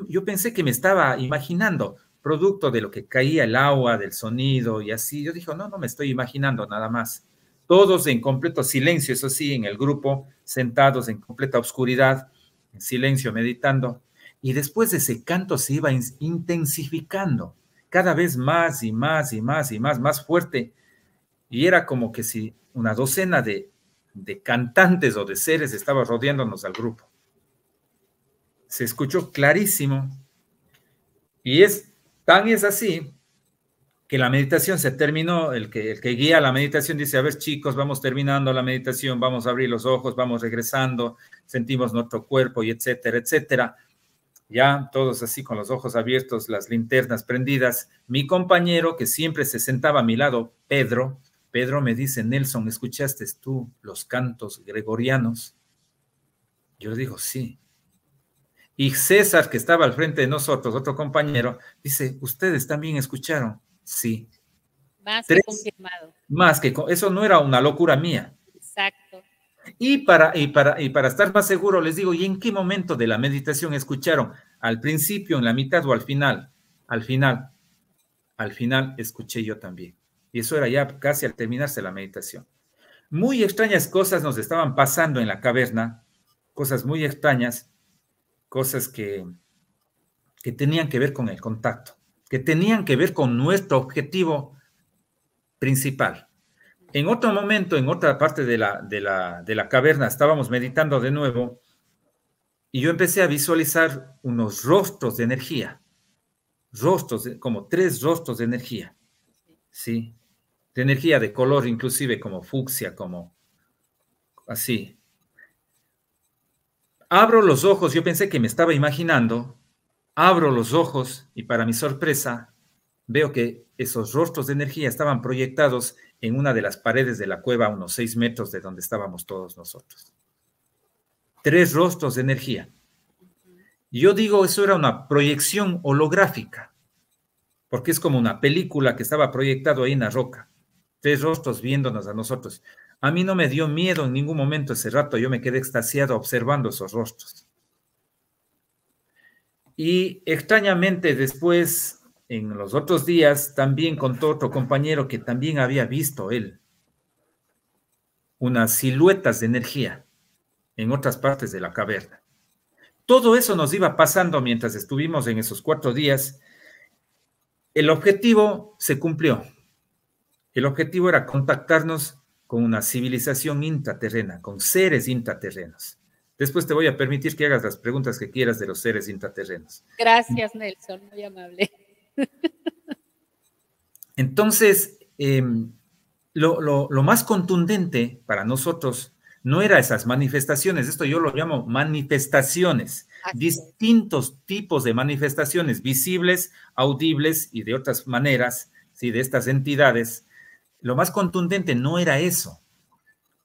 yo pensé que me estaba imaginando, producto de lo que caía el agua, del sonido y así. Yo dije, no me estoy imaginando nada más. Todos en completo silencio, eso sí, en el grupo, sentados en completa oscuridad, en silencio, meditando. Y después de ese canto se iba intensificando, cada vez más y más y más y más fuerte. Y era como que si una docena de cantantes o de seres estaba rodeándonos al grupo. Se escuchó clarísimo. Y es así que la meditación se terminó. El que guía la meditación dice, a ver chicos, vamos terminando la meditación, vamos a abrir los ojos, vamos regresando, sentimos nuestro cuerpo y etcétera, etcétera. Ya todos así con los ojos abiertos, las linternas prendidas. Mi compañero, que siempre se sentaba a mi lado, Pedro me dice, Nelson, ¿escuchaste tú los cantos gregorianos? Yo le digo, sí. Y César, que estaba al frente de nosotros, otro compañero, dice, ¿ustedes también escucharon? Sí. Más que confirmado. Más que, eso no era una locura mía. Exacto. Y para estar más seguro, les digo, ¿y en qué momento de la meditación escucharon? ¿Al principio, en la mitad o al final? Al final. Al final escuché yo también. Y eso era ya casi al terminarse la meditación. Muy extrañas cosas nos estaban pasando en la caverna, cosas muy extrañas, cosas que tenían que ver con el contacto, que tenían que ver con nuestro objetivo principal. En otro momento, en otra parte de la caverna, estábamos meditando de nuevo y yo empecé a visualizar unos rostros de energía, como 3 rostros de energía, ¿sí? De energía de color inclusive como fucsia, como así. Abro los ojos, yo pensé que me estaba imaginando, abro los ojos y para mi sorpresa veo que esos rostros de energía estaban proyectados en una de las paredes de la cueva a unos 6 metros de donde estábamos todos nosotros. 3 rostros de energía. Yo digo, eso era una proyección holográfica, porque es como una película que estaba proyectado ahí en la roca. 3 rostros viéndonos a nosotros. A mí no me dio miedo en ningún momento ese rato, yo me quedé extasiado observando esos rostros. Y extrañamente después, en los otros días, también contó otro compañero que también había visto él unas siluetas de energía en otras partes de la caverna. Todo eso nos iba pasando mientras estuvimos en esos 4 días. El objetivo se cumplió. El objetivo era contactarnos con una civilización intraterrena, con seres intraterrenos. Después te voy a permitir que hagas las preguntas que quieras de los seres intraterrenos. Gracias, Nelson, muy amable. Entonces, lo más contundente para nosotros no era esas manifestaciones, esto yo lo llamo manifestaciones, distintos tipos de manifestaciones, visibles, audibles y de otras maneras, ¿sí? De estas entidades. Lo más contundente no era eso.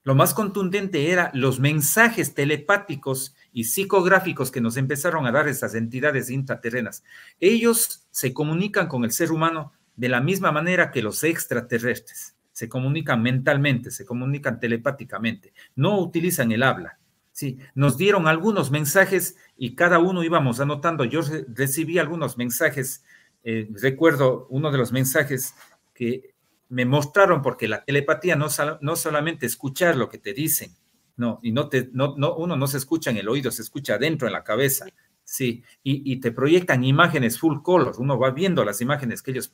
Lo más contundente era los mensajes telepáticos y psicográficos que nos empezaron a dar estas entidades intraterrenas. Ellos se comunican con el ser humano de la misma manera que los extraterrestres. se comunican mentalmente, se comunican telepáticamente, no utilizan el habla. Sí, nos dieron algunos mensajes y cada uno íbamos anotando. Yo recibí algunos mensajes, recuerdo uno de los mensajes que me mostraron, porque la telepatía no solamente escuchar lo que te dicen, no, y uno no se escucha en el oído, se escucha adentro en la cabeza, sí, y te proyectan imágenes full color, uno va viendo las imágenes que ellos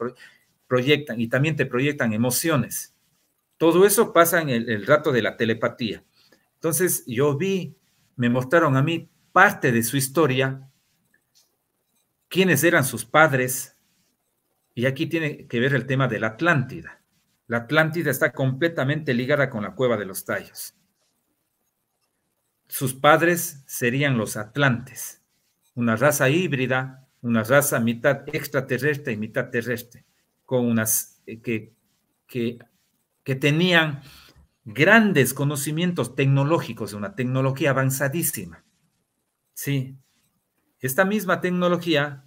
proyectan y también te proyectan emociones. Todo eso pasa en el rato de la telepatía. Entonces yo me mostraron a mí parte de su historia, quiénes eran sus padres, y aquí tiene que ver el tema de la Atlántida. La Atlántida está completamente ligada con la Cueva de los Tallos. Sus padres serían los atlantes, una raza híbrida, una raza mitad extraterrestre y mitad terrestre, con unas que tenían grandes conocimientos tecnológicos, una tecnología avanzadísima. Sí, esta misma tecnología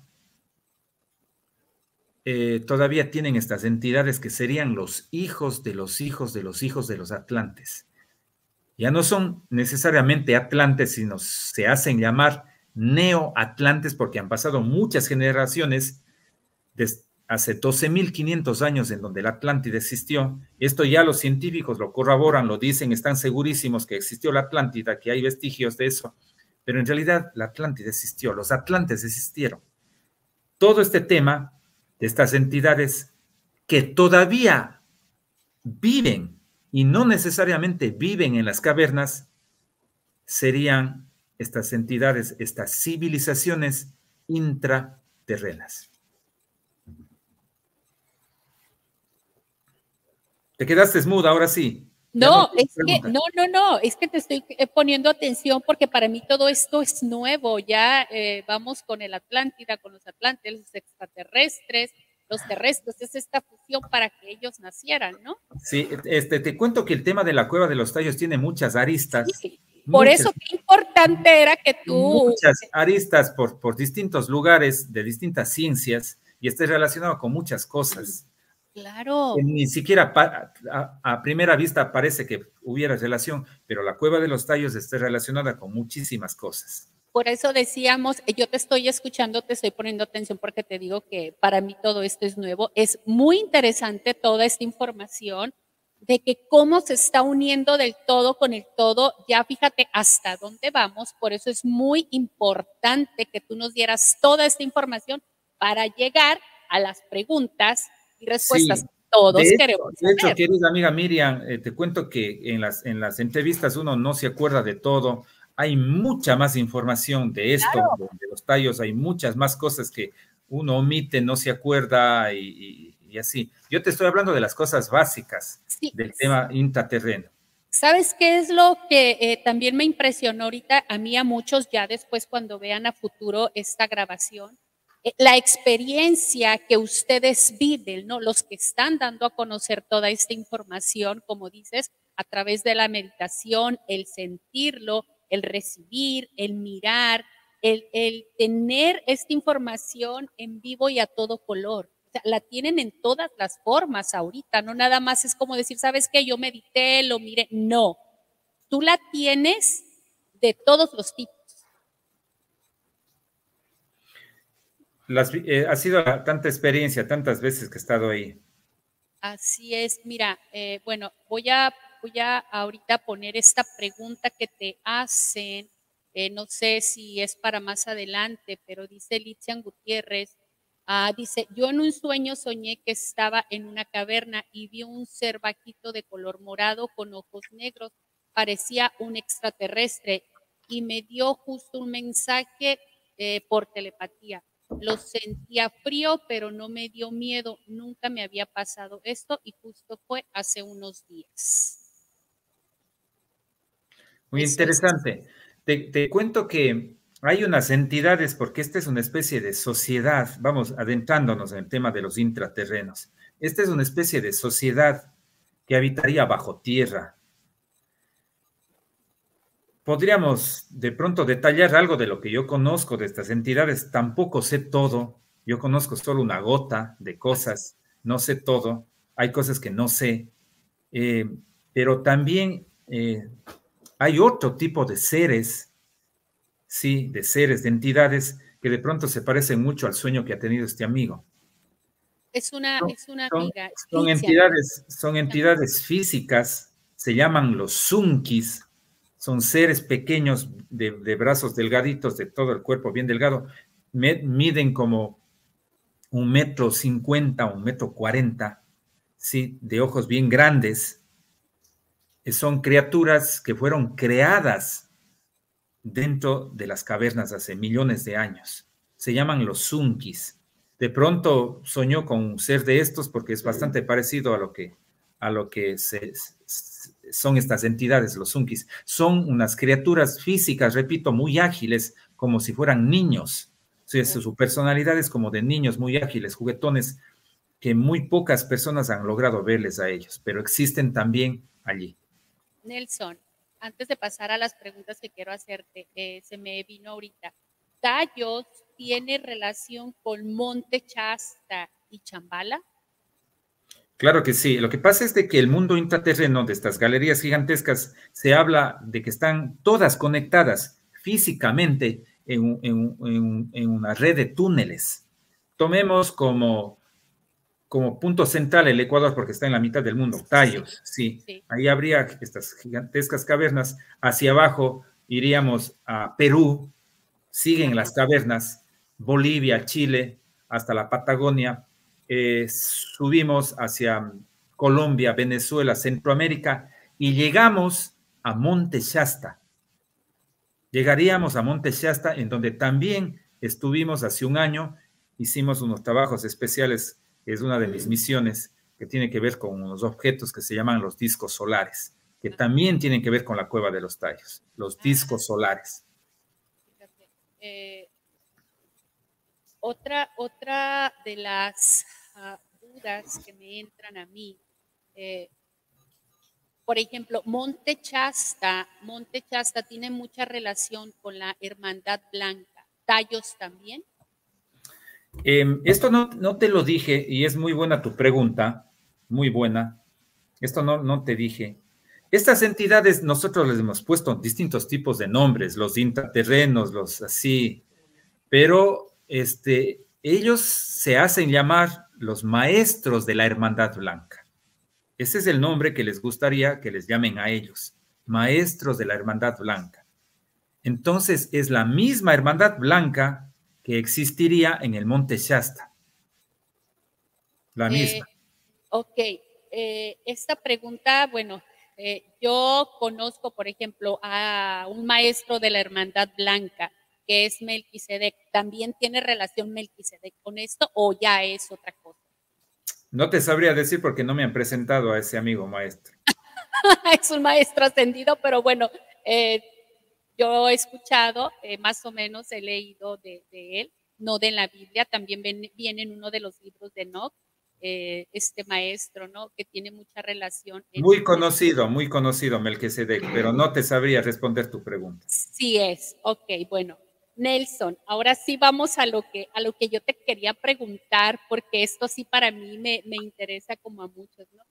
todavía tienen estas entidades que serían los hijos de los hijos de los hijos de los atlantes. Ya no son necesariamente atlantes, sino se hacen llamar neoatlantes porque han pasado muchas generaciones desde hace 12.500 años en donde la Atlántida existió. Esto ya los científicos lo corroboran, lo dicen, están segurísimos que existió la Atlántida, que hay vestigios de eso, pero en realidad la Atlántida existió, los atlantes existieron. Todo este tema de estas entidades que todavía viven y no necesariamente viven en las cavernas, serían estas entidades, estas civilizaciones intraterrenas. Te quedaste muda, ahora sí. No, es que te estoy poniendo atención porque para mí todo esto es nuevo. Ya vamos con el Atlántida, con los atlantes, los extraterrestres, los terrestres, es esta fusión para que ellos nacieran, ¿no? Sí, te cuento que el tema de la Cueva de los Tallos tiene muchas aristas. Sí, por eso qué importante era que tú... Muchas aristas por distintos lugares, de distintas ciencias, y esté relacionado con muchas cosas. Claro. Ni siquiera a primera vista parece que hubiera relación, pero la Cueva de los Tallos está relacionada con muchísimas cosas. Por eso decíamos, yo te estoy escuchando, te estoy poniendo atención porque te digo que para mí todo esto es nuevo. Es muy interesante toda esta información de que cómo se está uniendo del todo con el todo. Ya fíjate hasta dónde vamos. Por eso es muy importante que tú nos dieras toda esta información para llegar a las preguntas y respuestas que todos queremos saber. De hecho, querida amiga Miriam, te cuento que en las entrevistas uno no se acuerda de todo. Hay mucha más información de esto, claro, de los tallos, hay muchas más cosas que uno omite, no se acuerda y así. Yo te estoy hablando de las cosas básicas del tema intraterreno. ¿Sabes qué es lo que también me impresionó ahorita a mí, a muchos, ya después cuando vean a futuro esta grabación? La experiencia que ustedes viven, ¿no? Los que están dando a conocer toda esta información, como dices, a través de la meditación, el sentirlo, el recibir, el mirar, el tener esta información en vivo y a todo color. O sea, la tienen en todas las formas ahorita, no nada más es como decir, ¿sabes qué? Yo medité, lo miré. No, tú la tienes de todos los tipos. Ha sido tanta experiencia, tantas veces que he estado ahí. Así es, mira, bueno, voy a ahorita poner esta pregunta que te hacen, no sé si es para más adelante, pero dice Litzian Gutiérrez, dice, yo en un sueño soñé que estaba en una caverna y vi un ser bajito de color morado con ojos negros, parecía un extraterrestre y me dio justo un mensaje por telepatía. Lo sentía frío, pero no me dio miedo. Nunca me había pasado esto y justo fue hace unos días. Muy interesante. Te cuento que hay unas entidades, porque esta es una especie de sociedad, vamos adentrándonos en el tema de los intraterrenos. Esta es una especie de sociedad que habitaría bajo tierra. Podríamos de pronto detallar algo de lo que yo conozco de estas entidades. Tampoco sé todo. Yo conozco solo una gota de cosas. No sé todo. Hay cosas que no sé. pero también hay otro tipo de seres, sí, de seres, de entidades que de pronto se parecen mucho al sueño que ha tenido este amigo. Es una Son, amiga, son Cristian. entidades físicas, se llaman los Sunkis, son seres pequeños de brazos delgaditos, de todo el cuerpo bien delgado, miden como 1,50 m, 1,40 m, ¿sí? De ojos bien grandes. Son criaturas que fueron creadas dentro de las cavernas hace millones de años. Se llaman los Sunkis. De pronto soñó con un ser de estos porque es bastante parecido a lo que son estas entidades, los Sunkis. Son unas criaturas físicas, repito, muy ágiles, como si fueran niños. Su personalidad es como de niños muy ágiles, juguetones, que muy pocas personas han logrado verles a ellos, pero existen también allí. Nelson, antes de pasar a las preguntas que quiero hacerte, se me vino ahorita. ¿Tallos tiene relación con Monte Shasta y Chambala? Claro que sí. Lo que pasa es de que el mundo intraterreno de estas galerías gigantescas se habla de que están todas conectadas físicamente en una red de túneles. Tomemos como punto central el Ecuador porque está en la mitad del mundo, Tallos, sí. Ahí habría estas gigantescas cavernas. Hacia abajo iríamos a Perú, siguen las cavernas, Bolivia, Chile, hasta la Patagonia. Subimos hacia Colombia, Venezuela, Centroamérica y llegamos a Monte Shasta. Llegaríamos a Monte Shasta, en donde también estuvimos hace un año, hicimos unos trabajos especiales, es una de mis misiones, que tiene que ver con unos objetos que se llaman los discos solares, que también tienen que ver con la Cueva de los Tallos, los discos solares. Otra de las dudas que me entran a mí, por ejemplo, Monte Shasta tiene mucha relación con la Hermandad Blanca. ¿Tallos también? Esto no te lo dije y es muy buena tu pregunta, muy buena. Esto no te dije. Estas entidades nosotros les hemos puesto distintos tipos de nombres, los intraterrenos, los así, pero ellos se hacen llamar los maestros de la Hermandad Blanca. Ese es el nombre que les gustaría que les llamen a ellos, maestros de la Hermandad Blanca. Entonces es la misma Hermandad Blanca que existiría en el Monte Shasta. La misma. Ok, esta pregunta, bueno, yo conozco, por ejemplo, a un maestro de la Hermandad Blanca, que es Melquisedec. ¿También tiene relación Melquisedec con esto o ya es otra cosa? No te sabría decir porque no me han presentado a ese amigo maestro. Es un maestro ascendido, pero bueno, yo he escuchado, más o menos he leído de él, no de la Biblia, también viene en uno de los libros de Enoch, este maestro, ¿no? Que tiene mucha relación. Muy conocido Melquisedec, pero no te sabría responder tu pregunta. Sí es, ok, bueno. Nelson, ahora sí vamos a lo que yo te quería preguntar, porque esto sí para mí me interesa como a muchos, ¿no?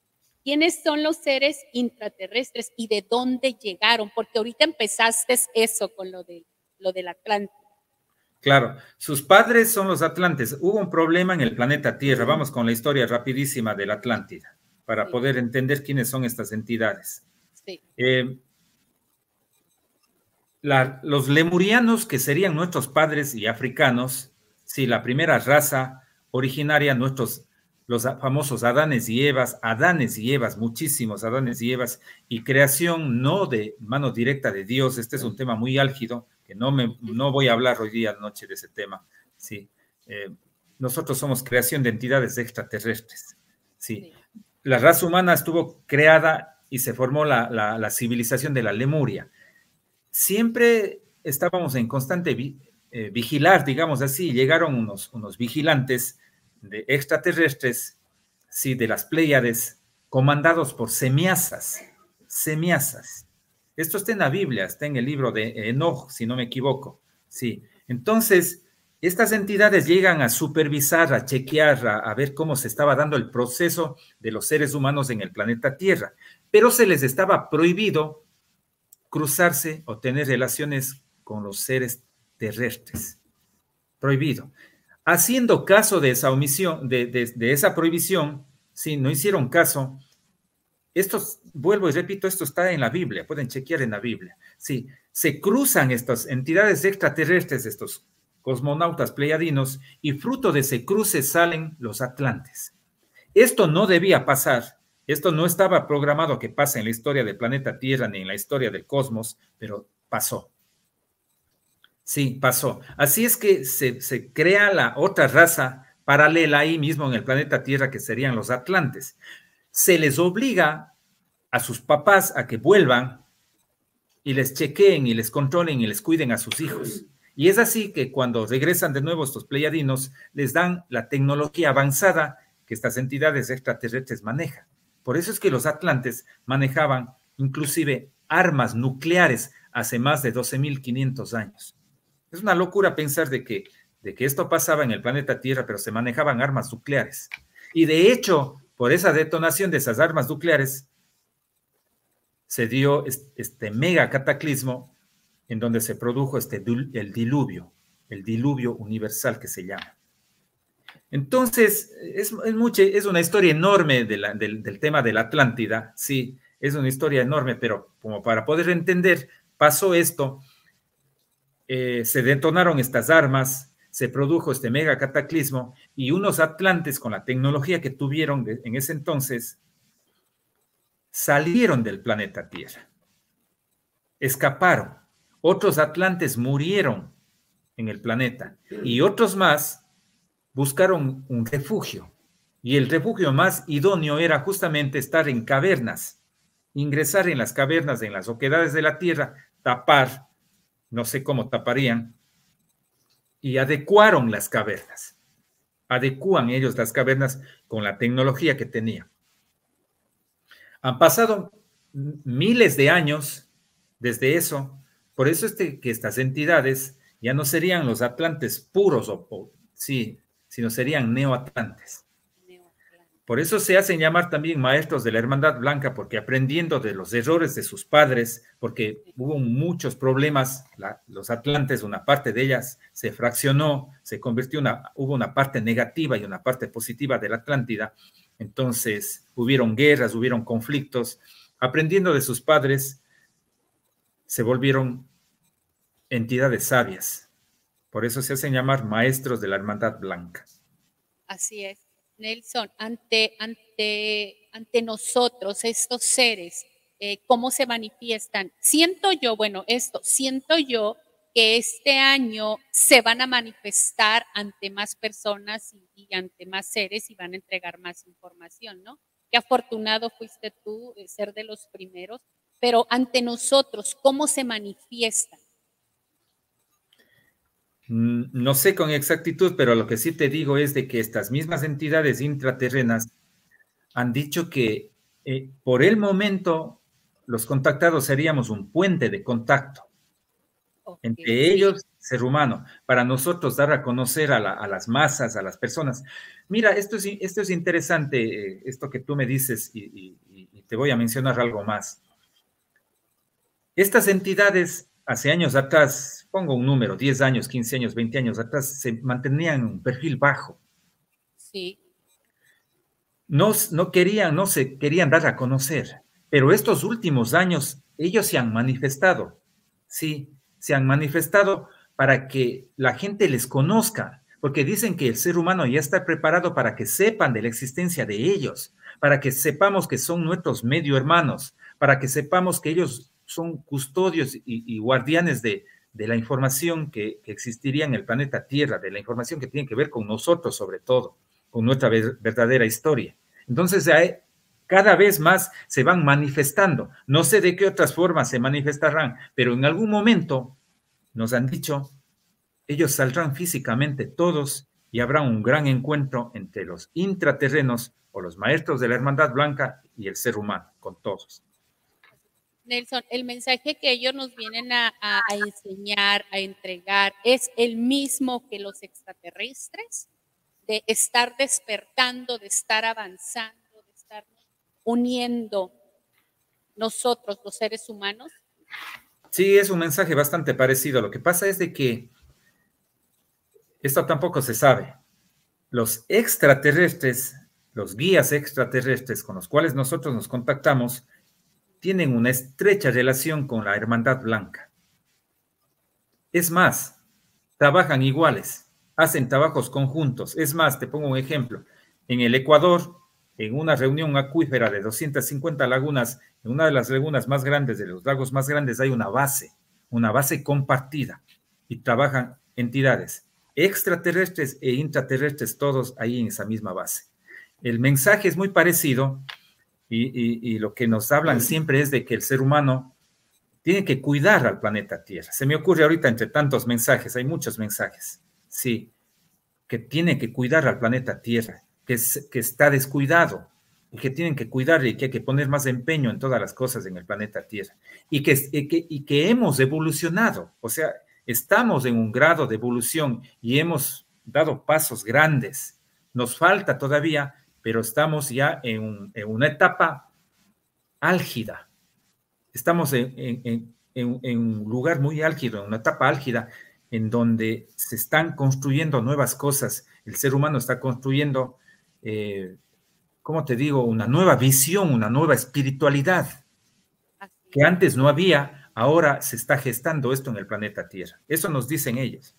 ¿Quiénes son los seres intraterrestres y de dónde llegaron? Porque ahorita empezaste eso con lo del Atlántico. Claro, sus padres son los atlantes. Hubo un problema en el planeta Tierra. Vamos con la historia rapidísima de la Atlántida para poder entender quiénes son estas entidades. Sí. Los lemurianos, que serían nuestros padres y africanos, sí, la primera raza originaria, los famosos Adanes y Evas, muchísimos Adanes y Evas, y creación no de mano directa de Dios. Este es un tema muy álgido, que no voy a hablar hoy día noche de ese tema. Sí. Nosotros somos creación de entidades extraterrestres. Sí. La raza humana estuvo creada y se formó la civilización de la Lemuria. Siempre estábamos en constante vigilar, digamos así. Llegaron unos vigilantes de extraterrestres, sí, de las Pléyades, comandados por semiasas. Esto está en la Biblia, está en el libro de Enoch, si no me equivoco. Sí. Entonces, estas entidades llegan a supervisar, a chequear, a ver cómo se estaba dando el proceso de los seres humanos en el planeta Tierra, pero se les estaba prohibido cruzarse o tener relaciones con los seres terrestres. Prohibido. Haciendo caso de esa omisión, de esa prohibición, sí, no hicieron caso. Esto, vuelvo y repito, esto está en la Biblia, pueden chequear en la Biblia. Sí, se cruzan estas entidades extraterrestres, estos cosmonautas pleiadinos, y fruto de ese cruce salen los atlantes. Esto no debía pasar, esto no estaba programado que pase en la historia del planeta Tierra ni en la historia del cosmos, pero pasó. Sí, pasó. Así es que se crea la otra raza paralela ahí mismo en el planeta Tierra, que serían los atlantes. Se les obliga a sus papás a que vuelvan y les chequeen y les controlen y les cuiden a sus hijos. Y es así que cuando regresan de nuevo estos pleiadinos, les dan la tecnología avanzada que estas entidades extraterrestres manejan. Por eso es que los atlantes manejaban inclusive armas nucleares hace más de 12.500 años. Es una locura pensar de que esto pasaba en el planeta Tierra, pero se manejaban armas nucleares. Y de hecho, por esa detonación de esas armas nucleares, se dio este mega cataclismo en donde se produjo el diluvio universal que se llama. Entonces, es una historia enorme del tema de la Atlántida, sí, es una historia enorme, pero como para poder entender, pasó esto, se detonaron estas armas, se produjo este mega cataclismo y unos atlantes con la tecnología que tuvieron en ese entonces salieron del planeta Tierra, escaparon. Otros atlantes murieron en el planeta y otros más buscaron un refugio. Y el refugio más idóneo era justamente estar en cavernas, ingresar en las cavernas, en las oquedades de la Tierra, tapar, no sé cómo taparían, y adecuaron las cavernas. Adecúan ellos las cavernas con la tecnología que tenían. Han pasado miles de años desde eso, por eso es que estas entidades ya no serían los atlantes puros, sí, sino serían neoatlantes. Por eso se hacen llamar también maestros de la Hermandad Blanca, porque aprendiendo de los errores de sus padres, porque hubo muchos problemas, los atlantes, una parte de ellas se fraccionó, se convirtió hubo una parte negativa y una parte positiva de la Atlántida. Entonces hubieron guerras, hubieron conflictos. Aprendiendo de sus padres, se volvieron entidades sabias. Por eso se hacen llamar maestros de la Hermandad Blanca. Así es. Nelson, ante nosotros, estos seres, ¿cómo se manifiestan? Siento yo que este año se van a manifestar ante más personas y ante más seres y van a entregar más información, ¿no? Qué afortunado fuiste tú de ser de los primeros, pero ante nosotros, ¿cómo se manifiestan? No sé con exactitud, pero lo que sí te digo es de que estas mismas entidades intraterrenas han dicho que por el momento los contactados seríamos un puente de contacto entre ellos, ser humano, para nosotros dar a conocer a las masas, a las personas. Mira, esto es interesante, esto que tú me dices, y te voy a mencionar algo más. Estas entidades, hace años atrás, pongo un número, 10 años, 15 años, 20 años atrás, se mantenían en un perfil bajo. Sí. No se querían dar a conocer, pero estos últimos años ellos se han manifestado, sí, se han manifestado para que la gente les conozca, porque dicen que el ser humano ya está preparado para que sepan de la existencia de ellos, para que sepamos que son nuestros medio hermanos, para que sepamos que ellos son custodios y guardianes de la información que existiría en el planeta Tierra, de la información que tiene que ver con nosotros sobre todo, con nuestra verdadera historia. Entonces, cada vez más se van manifestando. No sé de qué otras formas se manifestarán, pero en algún momento nos han dicho, ellos saldrán físicamente todos y habrá un gran encuentro entre los intraterrenos o los maestros de la Hermandad Blanca y el ser humano, con todos. Nelson, el mensaje que ellos nos vienen a enseñar, a entregar, es el mismo que los extraterrestres, de estar despertando, de estar avanzando, de estar uniendo nosotros, los seres humanos. Sí, es un mensaje bastante parecido. Lo que pasa es de que esto tampoco se sabe. Los extraterrestres, los guías extraterrestres con los cuales nosotros nos contactamos, tienen una estrecha relación con la Hermandad Blanca. Es más, trabajan iguales, hacen trabajos conjuntos. Es más, te pongo un ejemplo. En el Ecuador, en una reunión acuífera de 250 lagunas, en una de las lagunas más grandes, de los lagos más grandes, hay una base compartida, y trabajan entidades extraterrestres e intraterrestres, todos ahí en esa misma base. El mensaje es muy parecido, y lo que nos hablan siempre es de que el ser humano tiene que cuidar al planeta Tierra. Se me ocurre ahorita entre tantos mensajes, hay muchos mensajes, sí, que tiene que cuidar al planeta Tierra, que está descuidado, y que tienen que cuidarle, y que hay que poner más empeño en todas las cosas en el planeta Tierra, y que hemos evolucionado, o sea, estamos en un grado de evolución y hemos dado pasos grandes. Nos falta todavía, pero estamos ya en una etapa álgida. Estamos en un lugar muy álgido, en una etapa álgida, en donde se están construyendo nuevas cosas. El ser humano está construyendo, ¿cómo te digo?, una nueva visión, una nueva espiritualidad que antes no había. Ahora se está gestando esto en el planeta Tierra. Eso nos dicen ellos.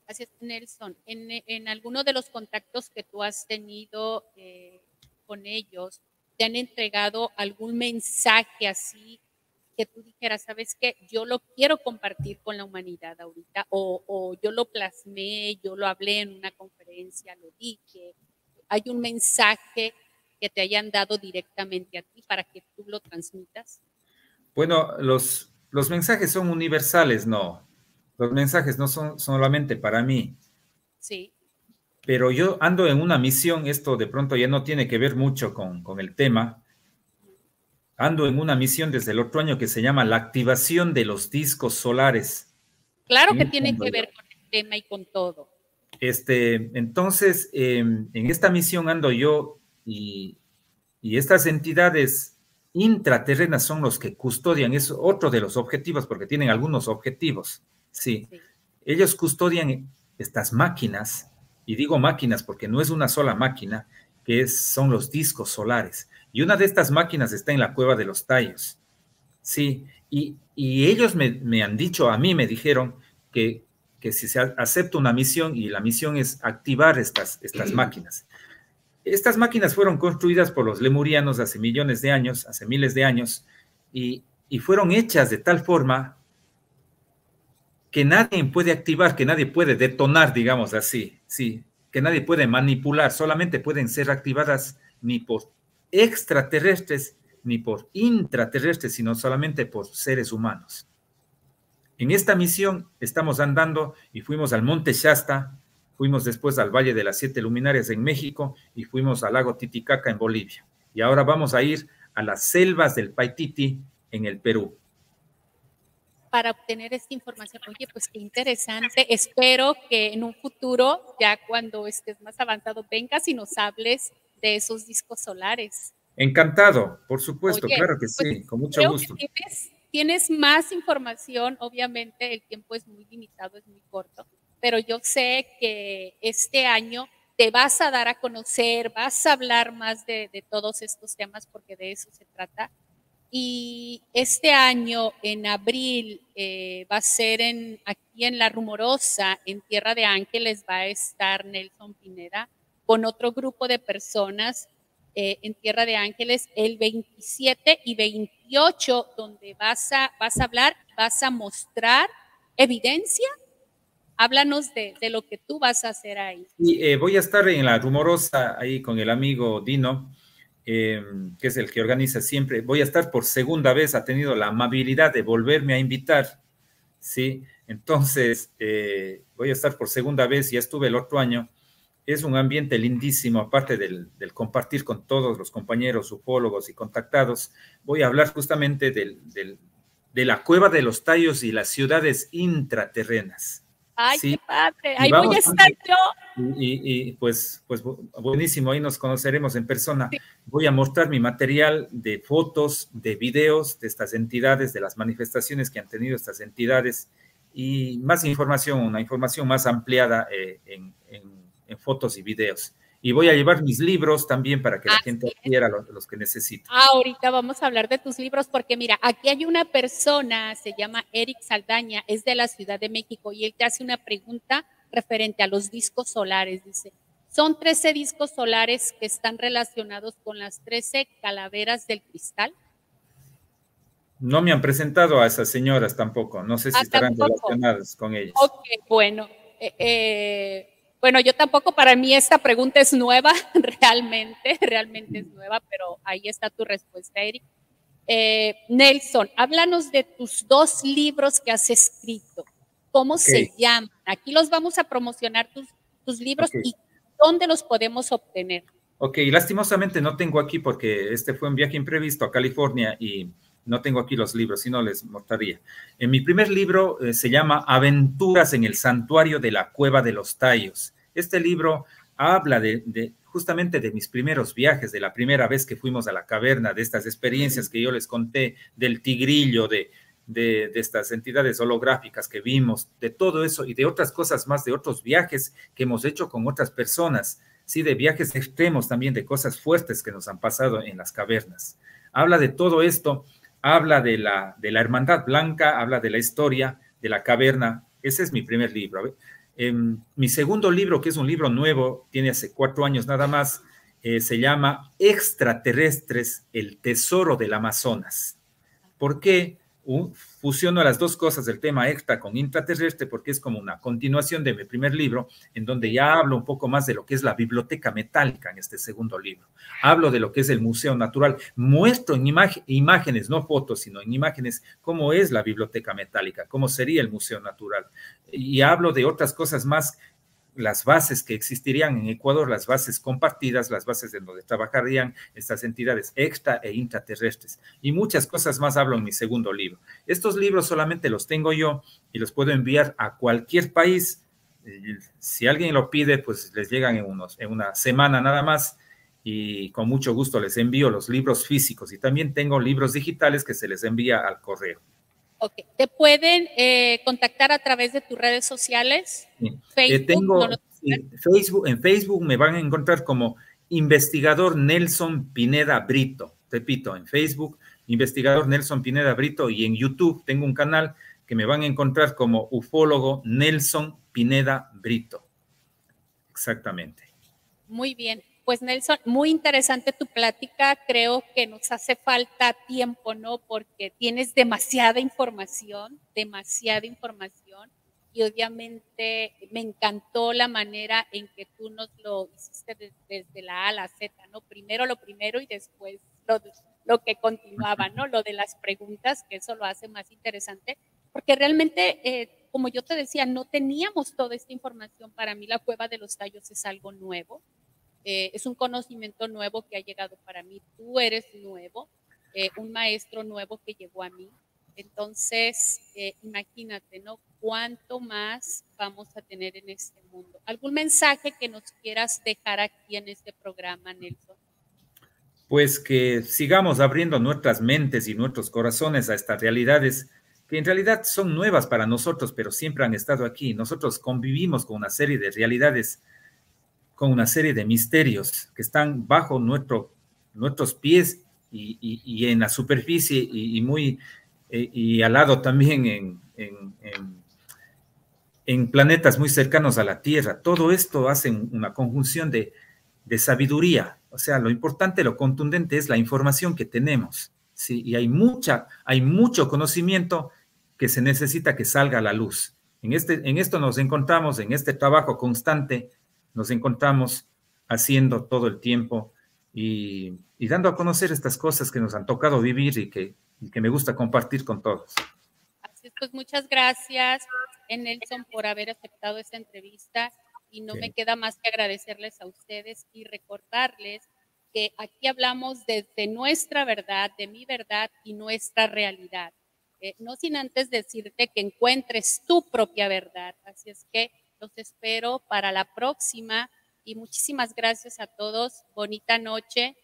Así es, Nelson. En alguno de los contactos que tú has tenido con ellos, ¿te han entregado algún mensaje así que tú dijeras, sabes qué, yo lo quiero compartir con la humanidad ahorita, o yo lo plasmé, yo lo hablé en una conferencia, lo dije? ¿Hay un mensaje que te hayan dado directamente a ti para que tú lo transmitas? Bueno, los mensajes son universales, ¿no? Los mensajes no son solamente para mí. Sí. Pero yo ando en una misión, esto de pronto ya no tiene que ver mucho con el tema. Ando en una misión desde el otro año que se llama la activación de los discos solares. Claro que tiene que ver con el tema y con todo. Entonces, en esta misión ando yo, y estas entidades intraterrenas son los que custodian, es otro de los objetivos, porque tienen algunos objetivos, sí. Ellos custodian estas máquinas, y digo máquinas porque no es una sola máquina, son los discos solares, y una de estas máquinas está en la cueva de los Tallos, sí, y ellos me han dicho, a mí me dijeron que si se acepta una misión, y la misión es activar estas máquinas. Estas máquinas fueron construidas por los lemurianos hace millones de años, hace miles de años, y fueron hechas de tal forma que nadie puede activar, que nadie puede detonar, digamos así, sí, que nadie puede manipular, solamente pueden ser activadas ni por extraterrestres ni por intraterrestres, sino solamente por seres humanos. En esta misión estamos andando y fuimos al Monte Shasta, fuimos después al Valle de las Siete Luminarias en México y fuimos al lago Titicaca en Bolivia. Y ahora vamos a ir a las selvas del Paititi en el Perú. Para obtener esta información. Oye, pues qué interesante. Espero que en un futuro, ya cuando estés más avanzado, vengas y nos hables de esos discos solares. Encantado, por supuesto. Oye, claro que pues sí, con mucho gusto. Tienes más información, obviamente el tiempo es muy limitado, es muy corto, pero yo sé que este año te vas a dar a conocer, vas a hablar más de todos estos temas, porque de eso se trata. Y este año, en abril, va a ser aquí en La Rumorosa, en Tierra de Ángeles, va a estar Nelson Pineda con otro grupo de personas en Tierra de Ángeles el 27 y 28, donde vas a hablar, vas a mostrar evidencia. Háblanos de lo que tú vas a hacer ahí. Y voy a estar en La Rumorosa, ahí con el amigo Dino, que es el que organiza siempre. Voy a estar por segunda vez, ha tenido la amabilidad de volverme a invitar, ¿sí? Entonces, voy a estar por segunda vez, ya estuve el otro año, es un ambiente lindísimo, aparte del compartir con todos los compañeros ufólogos y contactados. Voy a hablar justamente de la Cueva de los Tallos y las ciudades intraterrenas. Ay, qué Sí, padre. y Ahí voy a vamos estar yo. pues buenísimo, ahí nos conoceremos en persona. Sí. Voy a mostrar mi material de fotos, de videos de estas entidades, de las manifestaciones que han tenido estas entidades y más información, una información más ampliada en fotos y videos. Y voy a llevar mis libros también para que la gente adquiera los que necesita. Ahorita vamos a hablar de tus libros porque mira, aquí hay una persona, se llama Eric Saldaña, es de la Ciudad de México y él te hace una pregunta referente a los discos solares. Dice, ¿son 13 discos solares que están relacionados con las 13 calaveras del cristal? No me han presentado a esas señoras tampoco, no sé si estarán relacionadas con ellas. Ok, bueno. Bueno, yo tampoco, para mí esta pregunta es nueva, realmente es nueva, pero ahí está tu respuesta, Eric. Nelson, háblanos de tus 2 libros que has escrito. ¿Cómo se llaman? Aquí los vamos a promocionar tus libros y dónde los podemos obtener. Ok, lastimosamente no tengo aquí porque este fue un viaje imprevisto a California y no tengo aquí los libros, si no les mostraría. En mi primer libro se llama Aventuras en el Santuario de la Cueva de los Tallos. Este libro habla justamente de mis primeros viajes, de la primera vez que fuimos a la caverna, de estas experiencias que yo les conté, del tigrillo, de estas entidades holográficas que vimos, de todo eso y de otras cosas más, de otros viajes que hemos hecho con otras personas, sí, de viajes extremos también, de cosas fuertes que nos han pasado en las cavernas. Habla de todo esto, habla de la Hermandad Blanca, habla de la historia de la caverna. Ese es mi primer libro. Mi segundo libro, que es un libro nuevo, tiene hace 4 años nada más, se llama Extraterrestres, el tesoro del Amazonas. ¿Por qué? Fusiono las dos cosas del tema extra con intraterrestre porque es como una continuación de mi primer libro, en donde ya hablo un poco más de lo que es la biblioteca metálica en este segundo libro. Hablo de lo que es el Museo Natural. Muestro en imágenes, no fotos, sino en imágenes, cómo es la biblioteca metálica, cómo sería el Museo Natural. Y hablo de otras cosas más, las bases que existirían en Ecuador, las bases compartidas, las bases en donde trabajarían estas entidades extra e intraterrestres. Y muchas cosas más hablo en mi segundo libro. Estos libros solamente los tengo yo y los puedo enviar a cualquier país. Si alguien lo pide, pues les llegan en una semana nada más y con mucho gusto les envío los libros físicos y también tengo libros digitales que se les envía al correo. Ok, ¿te pueden contactar a través de tus redes sociales? Sí. En Facebook me van a encontrar como investigador Nelson Pineda Brito. Repito, en Facebook, investigador Nelson Pineda Brito, y en YouTube tengo un canal que me van a encontrar como ufólogo Nelson Pineda Brito. Exactamente. Muy bien. Pues Nelson, muy interesante tu plática. Creo que nos hace falta tiempo, ¿no? Porque tienes demasiada información y obviamente me encantó la manera en que tú nos lo hiciste desde la A a la Z, ¿no? Primero lo primero y después lo que continuaba, ¿no? Lo de las preguntas, que eso lo hace más interesante, porque realmente, como yo te decía, no teníamos toda esta información. Para mí la Cueva de los Tallos es algo nuevo. Es un conocimiento nuevo que ha llegado para mí. Tú eres nuevo, un maestro nuevo que llegó a mí. Entonces, imagínate, ¿no? ¿Cuánto más vamos a tener en este mundo? ¿Algún mensaje que nos quieras dejar aquí en este programa, Nelson? Pues que sigamos abriendo nuestras mentes y nuestros corazones a estas realidades que en realidad son nuevas para nosotros, pero siempre han estado aquí. Nosotros convivimos con una serie de realidades, con una serie de misterios que están bajo nuestros pies y en la superficie y al lado también en planetas muy cercanos a la Tierra. Todo esto hace una conjunción de sabiduría. O sea, lo importante, lo contundente es la información que tenemos, ¿sí? Y hay mucho conocimiento que se necesita que salga a la luz. En esto nos encontramos, en este trabajo constante, nos encontramos haciendo todo el tiempo y dando a conocer estas cosas que nos han tocado vivir y que me gusta compartir con todos. Así es, pues muchas gracias, Nelson, por haber aceptado esta entrevista y no Sí. me queda más que agradecerles a ustedes y recordarles que aquí hablamos desde nuestra verdad, de mi verdad y nuestra realidad. No sin antes decirte que encuentres tu propia verdad. Así es que los espero para la próxima y muchísimas gracias a todos. Bonita noche